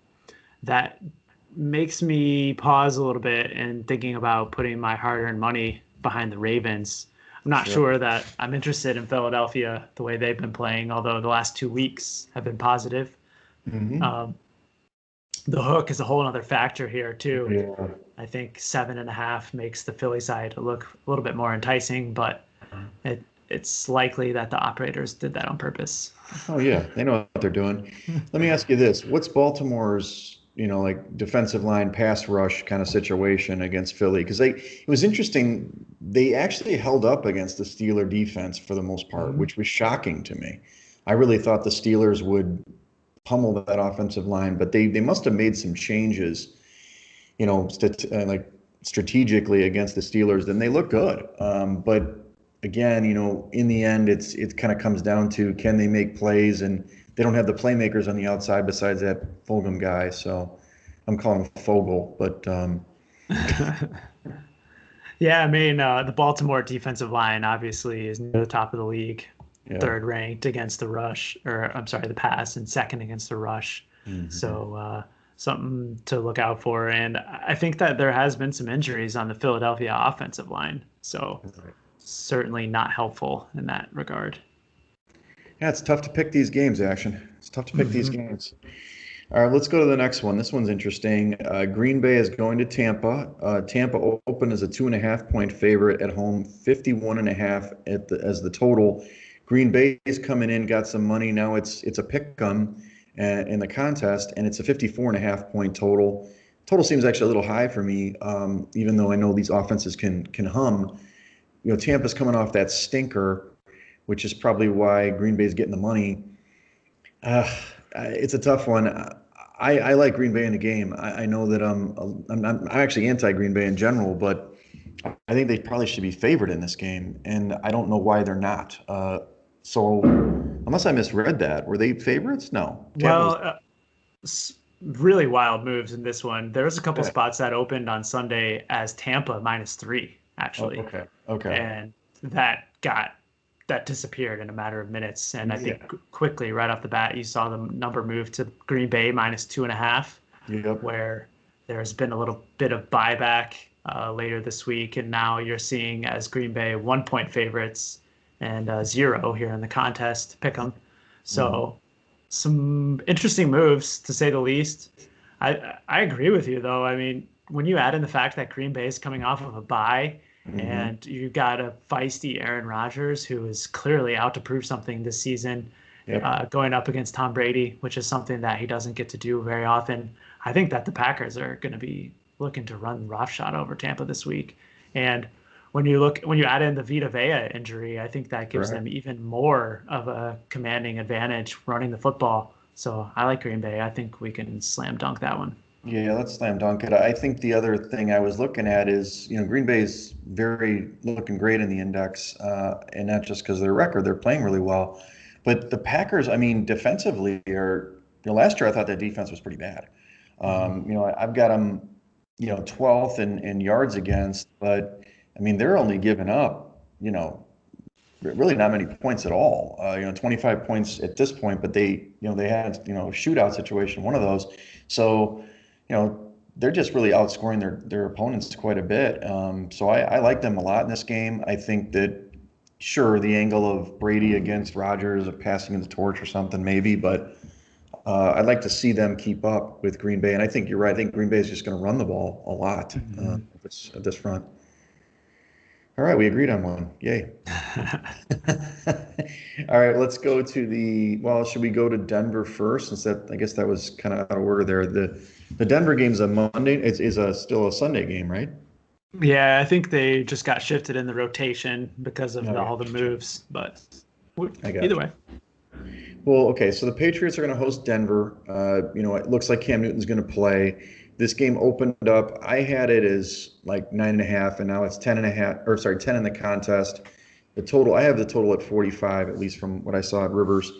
that makes me pause a little bit and thinking about putting my hard-earned money behind the Ravens. I'm not Sure. sure that I'm interested in Philadelphia the way they've been playing, although the last 2 weeks have been positive. Hmm. Um, the hook is a whole other factor here too. Yeah. I think 7.5 makes the Philly side look a little bit more enticing, but it's likely that the operators did that on purpose. Oh yeah, they know what they're doing. Let me ask you this: what's Baltimore's, like defensive line pass rush kind of situation against Philly? Because it was interesting. They actually held up against the Steeler defense for the most part, Mhm. which was shocking to me. I really thought the Steelers would pummel that offensive line, but they must have made some changes, like strategically against the Steelers, then they look good. But again, in the end, it kind of comes down to can they make plays, and they don't have the playmakers on the outside besides that Fulgham guy. So I'm calling him Fogel, but Yeah, I mean, the Baltimore defensive line obviously is near the top of the league, yeah. third ranked against the rush, or I'm sorry, the pass, and second against the rush. Hmm. So something to look out for. And I think that there has been some injuries on the Philadelphia offensive line. So certainly not helpful in that regard. Yeah, it's tough to pick these games, Action. It's tough to pick these Hmm. games. All right, let's go to the next one. This one's interesting. Green Bay is going to Tampa. Tampa opened as a 2.5 point favorite at home, 51.5 as the total. Green Bay is coming in, got some money. Now it's a pick 'em in the contest, and it's a 54.5 point total. Total seems actually a little high for me, even though I know these offenses can hum. Tampa's coming off that stinker, which is probably why Green Bay's getting the money. Uh, it's a tough one. I like Green Bay in the game. I know that I'm actually anti Green Bay in general, but I think they probably should be favored in this game, and I don't know why they're not. So unless I misread that, were they favorites? No, Tampa Well, was. really wild moves in this one. There was a couple Yeah. spots that opened on Sunday as Tampa -3, Oh, actually, okay. Okay. and that disappeared in a matter of minutes. And I Yeah. think quickly, right off the bat, you saw the number move to Green Bay -2.5, Yep. where there's been a little bit of buyback later this week, and now you're seeing as Green Bay 1 point favorites and 0 here in the contest. Pick them. Mhm. So some interesting moves to say the least. I agree with you though. I mean, when you add in the fact that Green Bay is coming off of a bye Mhm. and you got a feisty Aaron Rodgers who is clearly out to prove something this season, Yep. going up against Tom Brady, which is something that he doesn't get to do very often. I think that the Packers are going to be looking to run roughshod over Tampa this week. And when you add in the Vita Vea injury, I think that gives them Correct. even more of a commanding advantage running the football. So I like Green Bay. I think we can slam dunk that one. Yeah, let's slam dunk it. I think the other thing I was looking at is, Green Bay's very looking great in the index, and not just because of their record, they're playing really well. But the Packers, I mean, defensively are, last year I thought that defense was pretty bad. Mhm. I've got them, 12th in yards against, but I mean, they're only giving up, really not many points at all. 25 points at this point, but they had, a shootout situation, one of those. So, they're just really outscoring their opponents quite a bit. So I like them a lot in this game. I think that sure the angle of Brady against Rodgers of passing the torch or something maybe, but I'd like to see them keep up with Green Bay. And I think you're right. I think Green Bay is just going to run the ball a lot Mhm. at this front. All right, we agreed on one. Yay. All right, let's go to well, should we go to Denver first? Since I guess that was kind of out of order there. The Denver game's a Monday. It's still a Sunday game, right? Yeah, I think they just got shifted in the rotation because of I all the got you. moves, but I either got you. way. Well, okay, so the Patriots are going to host Denver. It looks like Cam Newton's going to play. This game opened up. I had it as like 9.5, and now it's 10.5, or sorry, 10 in the contest. I have the total at 45, at least from what I saw at Rivers.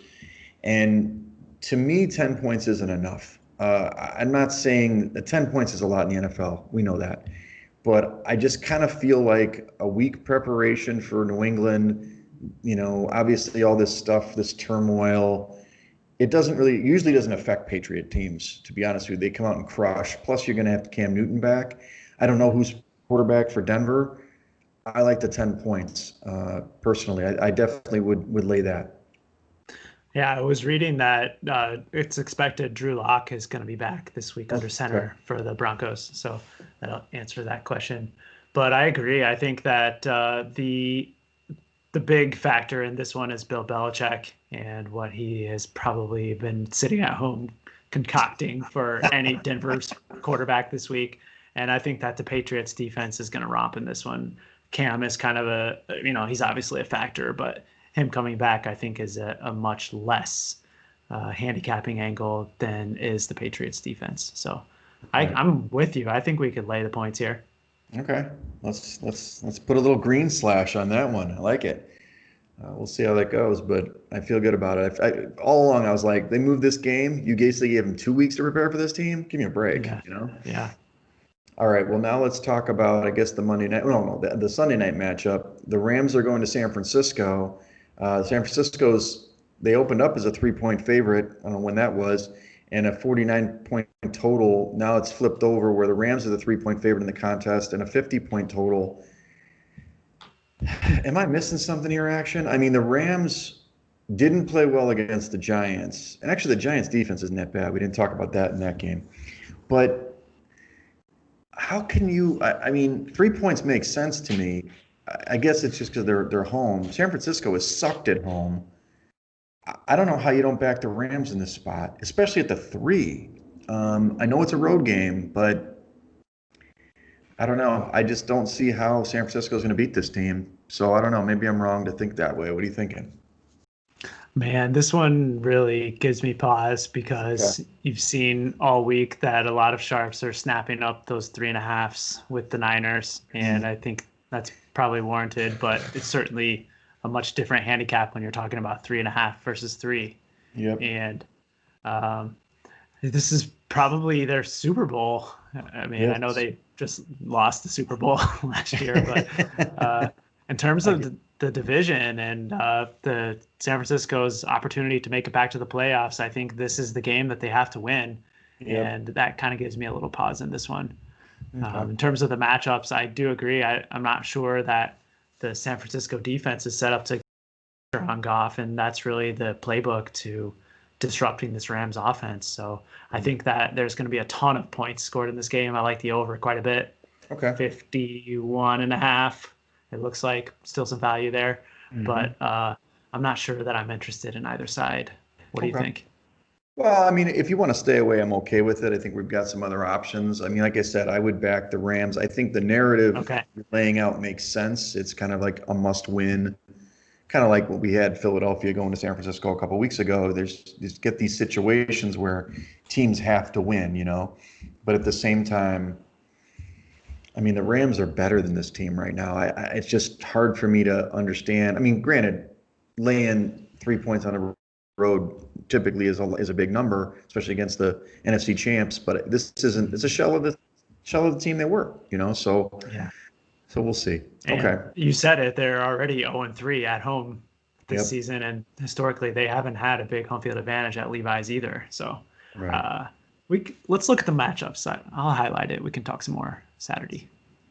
And to me, 10 points isn't enough. I'm not saying that 10 points is a lot in the NFL. We know that. But I just kind of feel like a week preparation for New England, obviously all this stuff, this turmoil, usually doesn't affect Patriot teams, to be honest with you. They come out and crush. Plus, you're going to have Cam Newton back. I don't know who's quarterback for Denver. I like the 10 points. Personally, I definitely would lay that. Yeah, I was reading that it's expected Drew Lock is going to be back this week under Okay. center for the Broncos. So that'll answer that question. But I agree. I think that the big factor in this one is Bill Belichick and what he has probably been sitting at home concocting for any Denver's quarterback this week. And I think that the Patriots defense is going to romp in this one. Cam is kind of he's obviously a factor, but him coming back, I think, is a much less handicapping angle than is the Patriots defense. So Right. I'm with you. I think we could lay the points here. Okay. Let's put a little green slash on that one. I like it. We'll see how that goes, but I feel good about it. All along, I was like, they moved this game. You basically gave them 2 weeks to prepare for this team. Give me a break, Yeah. you know? Yeah. All right. Well, now let's talk about, I guess, the Monday night. No, the Sunday night matchup. The Rams are going to San Francisco. San Francisco's, they opened up as a 3-point favorite. I don't know when that was, and a 49-point total. Now it's flipped over where the Rams are the 3-point favorite in the contest and a 50-point total. Am I missing something here, Action? I mean, the Rams didn't play well against the Giants. And actually, the Giants' defense isn't that bad. We didn't talk about that in that game. But how can you? I mean, 3 points makes sense to me. I guess it's just because they're home. San Francisco is sucked at home. I don't know how you don't back the Rams in this spot, especially at the 3. I know it's a road game, but I don't know. I just don't see how San Francisco is going to beat this team. So I don't know. Maybe I'm wrong to think that way. What are you thinking? Man, this one really gives me pause Okay. because you've seen all week that a lot of sharps are snapping up those 3.5s with the Niners, and Mm, I think that's probably warranted, but it's certainly a much different handicap when you're talking about 3.5 versus 3. yep. And um, this is probably their Super Bowl. I mean, I know Yes. they just lost the Super Bowl last year, but uh, in terms I of get, the division and the San Francisco's opportunity to make it back to the playoffs, I think this is the game that they have to win, yep. and that kind of gives me a little pause in this one. Okay. In terms of the matchups, I do agree. I'm not sure that the San Francisco defense is set up to on Goff, and that's really the playbook to disrupting this Rams offense. So I Mm, think that there's going to be a ton of points scored in this game. I like the over quite a bit. okay. 51 and a half. It looks like still some value there, Hmm. but I'm not sure that I'm interested in either side. What do you Okay. think? Well, I mean, if you want to stay away, I'm okay with it. I think we've got some other options. I mean, like I said, I would back the Rams. I think the narrative Okay. you're laying out makes sense. It's kind of like a must win, kind of like what we had Philadelphia going to San Francisco a couple weeks ago. There's just get these situations where teams have to win, but at the same time, I mean, the Rams are better than this team right now. It's just hard for me to understand. I mean, granted, laying 3 points on the road typically is a big number, especially against the NFC champs. But this isn't. It's a shell of the team they were. Yeah. So we'll see. Okay. And you said it, they're already 0-3 at home this Yep. season, and historically they haven't had a big home field advantage at Levi's either. So Right. uh, let's look at the matchups. I'll highlight it. We can talk some more Saturday.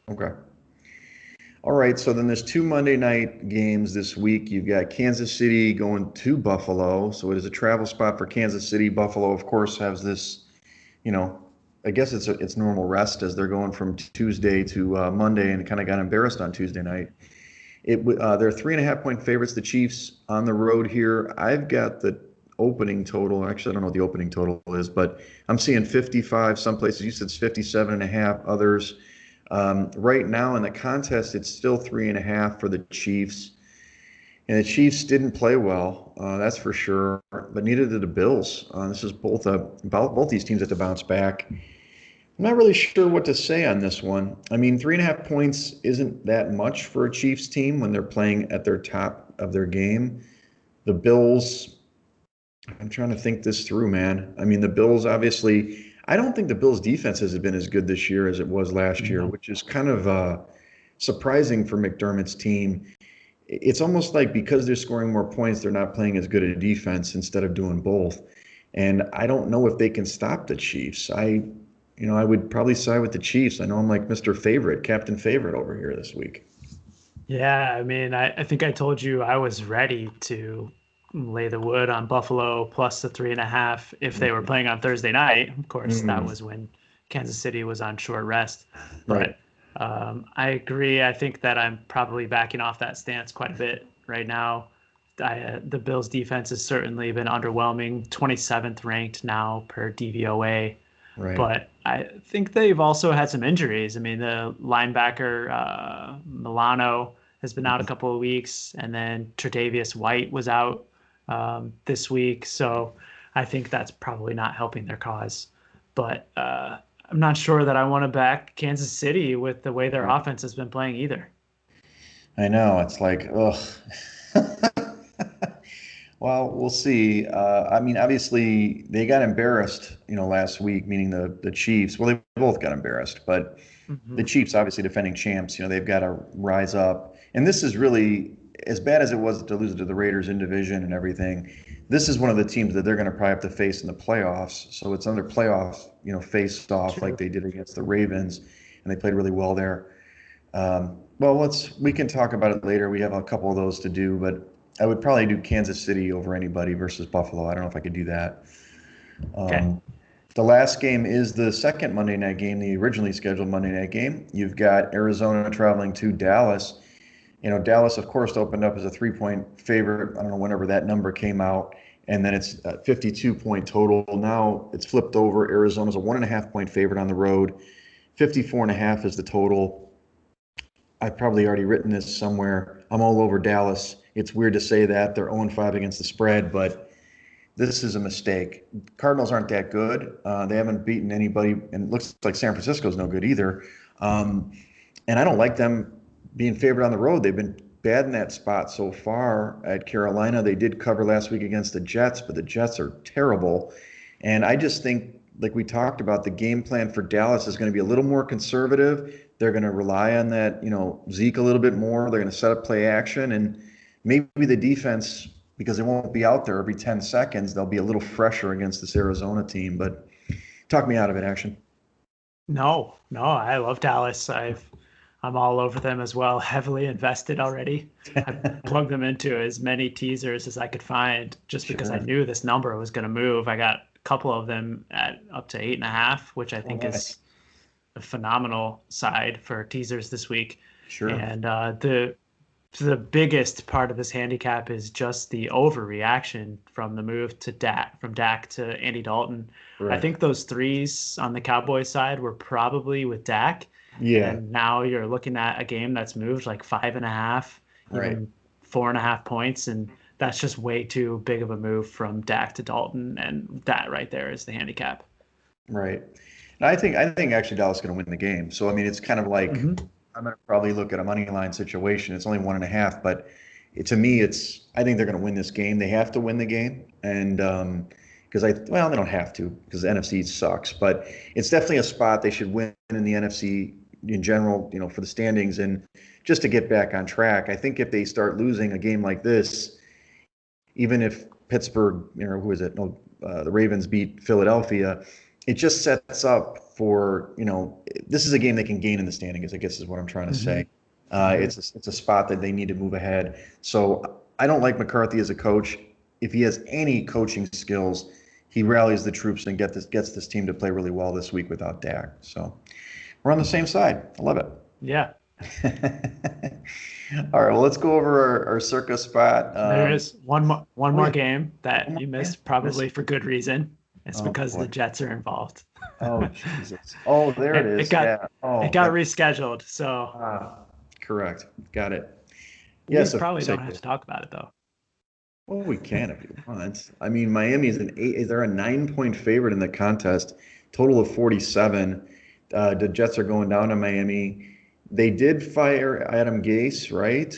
Okay. All right. So then there's two Monday night games this week. You've got Kansas City going to Buffalo. So it is a travel spot for Kansas City. Buffalo, of course, has this you know, I guess it's normal rest as they're going from Tuesday to Monday and kind of got embarrassed on Tuesday night. They're 3.5 point favorites. The Chiefs on the road here. I've got the opening total. Actually, I don't know what the opening total is, but I'm seeing 55. Some places you said it's 57 and a half. Others right now in the contest, it's still 3.5 for the Chiefs. And the Chiefs didn't play well, that's for sure. But neither did the Bills. This is both these teams have to bounce back. I'm not really sure what to say on this one. I mean, 3.5 points isn't that much for a Chiefs team when they're playing at their top of their game. The Bills, I'm trying to think this through, man. I mean, the Bills obviously, I don't think the Bills' defense has been as good this year as it was last year, No. which is kind of surprising for McDermott's team. It's almost like because they're scoring more points, they're not playing as good a defense instead of doing both. And I don't know if they can stop the Chiefs. I would probably side with the Chiefs. I know I'm like Mr. Favorite, Captain Favorite over here this week. Yeah, I mean, I think I told you I was ready to lay the wood on Buffalo plus the 3.5 if they were playing on Thursday night. Of course, that Mm, was when Kansas City was on short rest. right. But I agree. I think that I'm probably backing off that stance quite a bit right now. The Bills' defense has certainly been underwhelming, 27th ranked now per DVOA. Right. But I think they've also had some injuries. I mean, the linebacker Milano has been out a couple of weeks, and then Tre'Davious White was out this week. So I think that's probably not helping their cause. But I'm not sure that I want to back Kansas City with the way their Right. offense has been playing either. I know. It's like, ugh. Well, we'll see. I mean, obviously, they got embarrassed, last week, meaning the Chiefs. Well, they both got embarrassed, but the Hmm. Chiefs, obviously defending champs, they've got to rise up. And this is really, as bad as it was to lose to the Raiders in division and everything, this is one of the teams that they're going to probably have to face in the playoffs. So it's another playoff, faced off like True. they did against the Ravens, and they played really well there. Well, we can talk about it later. We have a couple of those to do, but I would probably do Kansas City over anybody versus Buffalo. I don't know if I could do that. Okay. Um, the last game is the second Monday night game, the originally scheduled Monday night game. You've got Arizona traveling to Dallas. Dallas, of course, opened up as a 3-point favorite. I don't know whenever that number came out. And then it's a 52-point total. Now it's flipped over. Arizona's a 1.5-point favorite on the road. 54.5 is the total. I've probably already written this somewhere. I'm all over Dallas. It's weird to say that. They're 0-5 against the spread, but this is a mistake. Cardinals aren't that good. They haven't beaten anybody, and it looks like San Francisco's no good either. Um, and I don't like them being favored on the road. They've been bad in that spot so far at Carolina. They did cover last week against the Jets, but the Jets are terrible. And I just think, like we talked about, the game plan for Dallas is going to be a little more conservative. They're going to rely on that, Zeke a little bit more. They're going to set up play action, and maybe the defense, because they won't be out there every 10 seconds, they'll be a little fresher against this Arizona team. But talk me out of it, Action. No, no, I love Dallas. I'm all over them as well, heavily invested already. I plugged them into as many teasers as I could find just because I Sure. knew this number was going to move. I got a couple of them at up to 8.5, which I Oh, think nice. is a phenomenal side for teasers this week. Sure. And the biggest part of this handicap is just the overreaction from the move to Dak, from Dak to Andy Dalton. I Correct. think those threes on the Cowboys side were probably with Dak. Yeah. And now you're looking at a game that's moved like 5.5, Right. even 4.5 points. And that's just way too big of a move from Dak to Dalton. And that right there is the handicap. Right. And I think actually Dallas is going to win the game. So I mean, it's kind of like Hmm. I'm going to probably look at a money line situation. It's only 1.5, but to me, I think they're going to win this game. They have to win the game, and because well, they don't have to because the NFC sucks, but it's definitely a spot they should win in the NFC in general. For the standings and just to get back on track. I think if they start losing a game like this, even if Pittsburgh, who is it? No, the Ravens beat Philadelphia. It just sets up for, this is a game they can gain in the standings, I guess is what I'm trying to Hmm. say. It's a spot that they need to move ahead. So I don't like McCarthy as a coach. If he has any coaching skills, he rallies the troops and gets this team to play really well this week without Dak. So we're on the same side. I love it. Yeah, All right, well, let's go over our Circa spot. there is one Oh, more yeah. game that One more you game? missed, Miss probably it. for good reason. It's Oh, because the boy. Jets are involved. Oh, Jesus. Oh, there it It is. got Yeah. it Oh, got that. rescheduled, so Correct. Got it. we Yes, of probably course I don't have did. to talk about it though. Well, we can if you want. I mean, Miami's an eight. They're a 9-point favorite in the contest. Total of 47. The Jets are going down to Miami. They did fire Adam Gase, right?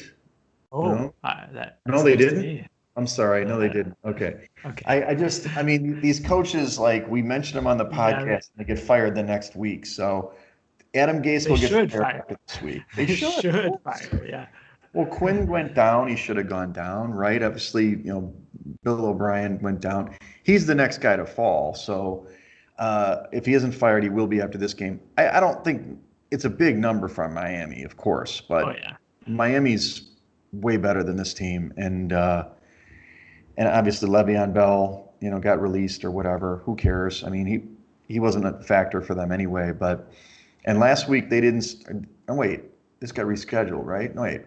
Oh, No, no, that's they news to didn't. me. I'm sorry. No, they Uh, didn't. Okay. okay, I mean, these coaches, like we mentioned them on the you got podcast, they get fired the next week. So Adam Gase they will get should fired fire. after this week. They They should. should fire. Yeah. Well, Quinn went down. He should have gone down, right? Obviously, Bill O'Brien went down. He's the next guy to fall. So if he isn't fired, he will be after this game. I don't think it's a big number from Miami, of course, Oh but yeah. Miami's way better than this team, and obviously Le'Veon Bell, got released or whatever. Who cares? I mean, he wasn't a factor for them anyway. But and last week they didn't. Oh wait, this got rescheduled, right? No wait.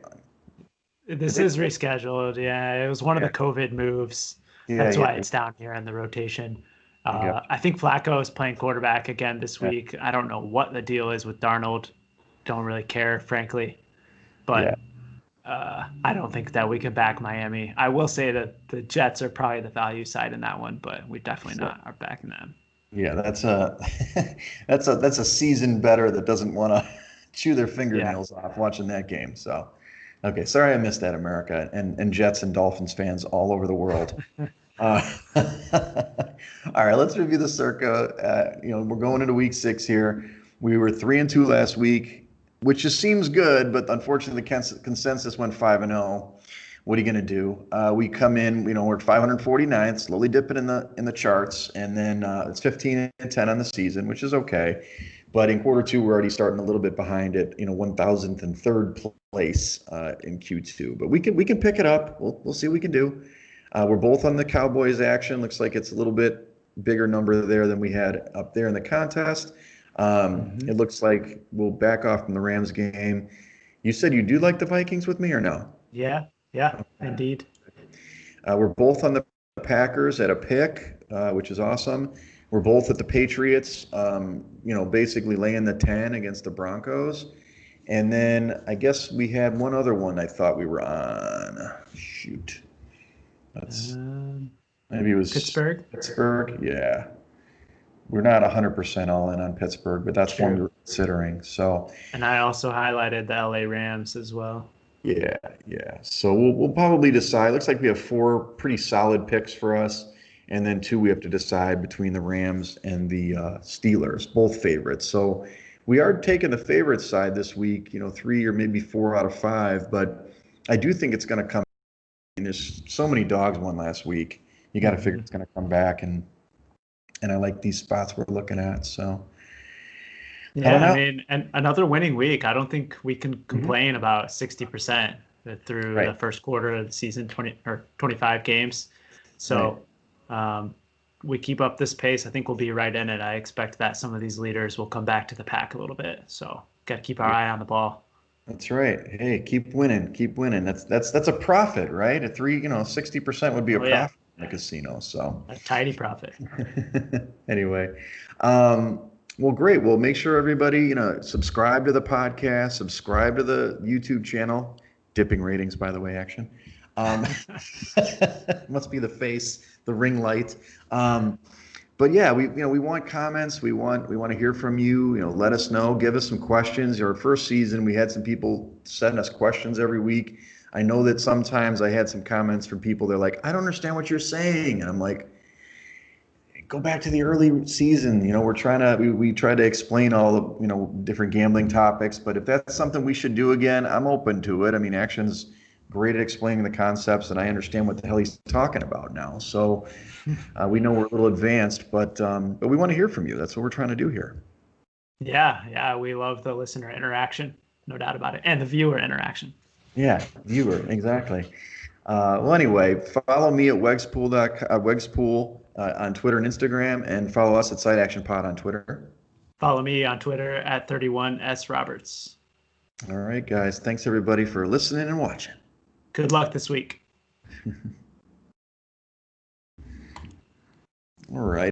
This is rescheduled. Yeah, it was one of Yeah, the COVID moves. yeah, That's yeah. why it's down here in the rotation. I got I think Flacco is playing quarterback again this yeah, week. I don't know what the deal is with Darnold. Don't really care, frankly. yeah. But I don't think that we can back Miami. I will say that the Jets are probably the value side in that one, but we definitely So not are backing them. yeah, that's a that's a seasoned better that doesn't want to chew their Yeah. fingernails off watching that game. So okay, sorry I missed that, America and Jets and Dolphins fans all over the world. Uh, all right, let's review the Circa. We're going into week 6 here. We were 3-2 last week, which just seems good, but unfortunately, the consensus went 5-0. What are you going to do? We come in, we're at 549th, slowly dipping in the charts, and then it's 15-10 on the season, which is okay. But in quarter 2, we're already starting a little bit behind it, 1,003rd place in Q2. But we can pick it up. We'll see what we can do. We're both on the Cowboys action. Looks like it's a little bit bigger number there than we had up there in the contest. Hmm. It looks like we'll back off from the Rams game. You said you do like the Vikings with me or no? Yeah. Yeah. Indeed. We're both on the Packers at a pick, which is awesome. We're both at the Patriots, basically laying the 10 against the Broncos. And then I guess we had one other one I thought we were on. Shoot. That's Um, maybe it was Pittsburgh. Pittsburgh. Yeah. We're not 100% all in on Pittsburgh, but that's one we True. were considering. So, And I also highlighted the LA Rams as well. yeah, yeah. So we'll probably decide. Looks like we have 4 pretty solid picks for us, and then 2 we have to decide between the Rams and the Steelers, both favorites. So we are taking the favorite side this week. 3 or maybe 4 out of 5, but I do think it's going to come. There's so many dogs won last week. You got to figure Hmm. it's going to come back, and I like these spots we're looking at. So I don't Yeah, I know. mean, and another winning week. I don't think we can Hmm. complain about 60% through Right, the first quarter of the season, 20 or 25 games. right. So, um, we keep up this pace. I think we'll be right in it. I expect that some of these leaders will come back to the pack a little bit. So, got to keep our Yeah, eye on the ball. that's right. Hey, keep winning, keep winning. That's a profit, right? 60% would be a Oh yeah, profit in the casino. So a tidy profit. anyway, um, well, great. Well, make sure everybody, subscribe to the podcast, subscribe to the YouTube channel. Dipping ratings, by the way, action. Um, must be the face, the ring light. Um, but yeah, we want comments. We want to hear from you. Let us know. Give us some questions. Our first season, we had some people send us questions every week. I know that sometimes I had some comments from people. They're like, "I don't understand what you're saying," and I'm like, "Go back to the early season. We try to explain all the different gambling topics. But if that's something we should do again, I'm open to it. I mean, Action's great at explaining the concepts, and I understand what the hell he's talking about now. So." We know we're a little advanced, but we want to hear from you. That's what we're trying to do here. Yeah, yeah, we love the listener interaction, no doubt about it, and the viewer interaction. Yeah, viewer, exactly. Well, anyway, follow me at Wegspool on Twitter and Instagram, and follow us at Side Action Pod on Twitter. Follow me on Twitter at 31S Roberts. All right, guys. Thanks everybody for listening and watching. Good luck this week. All right.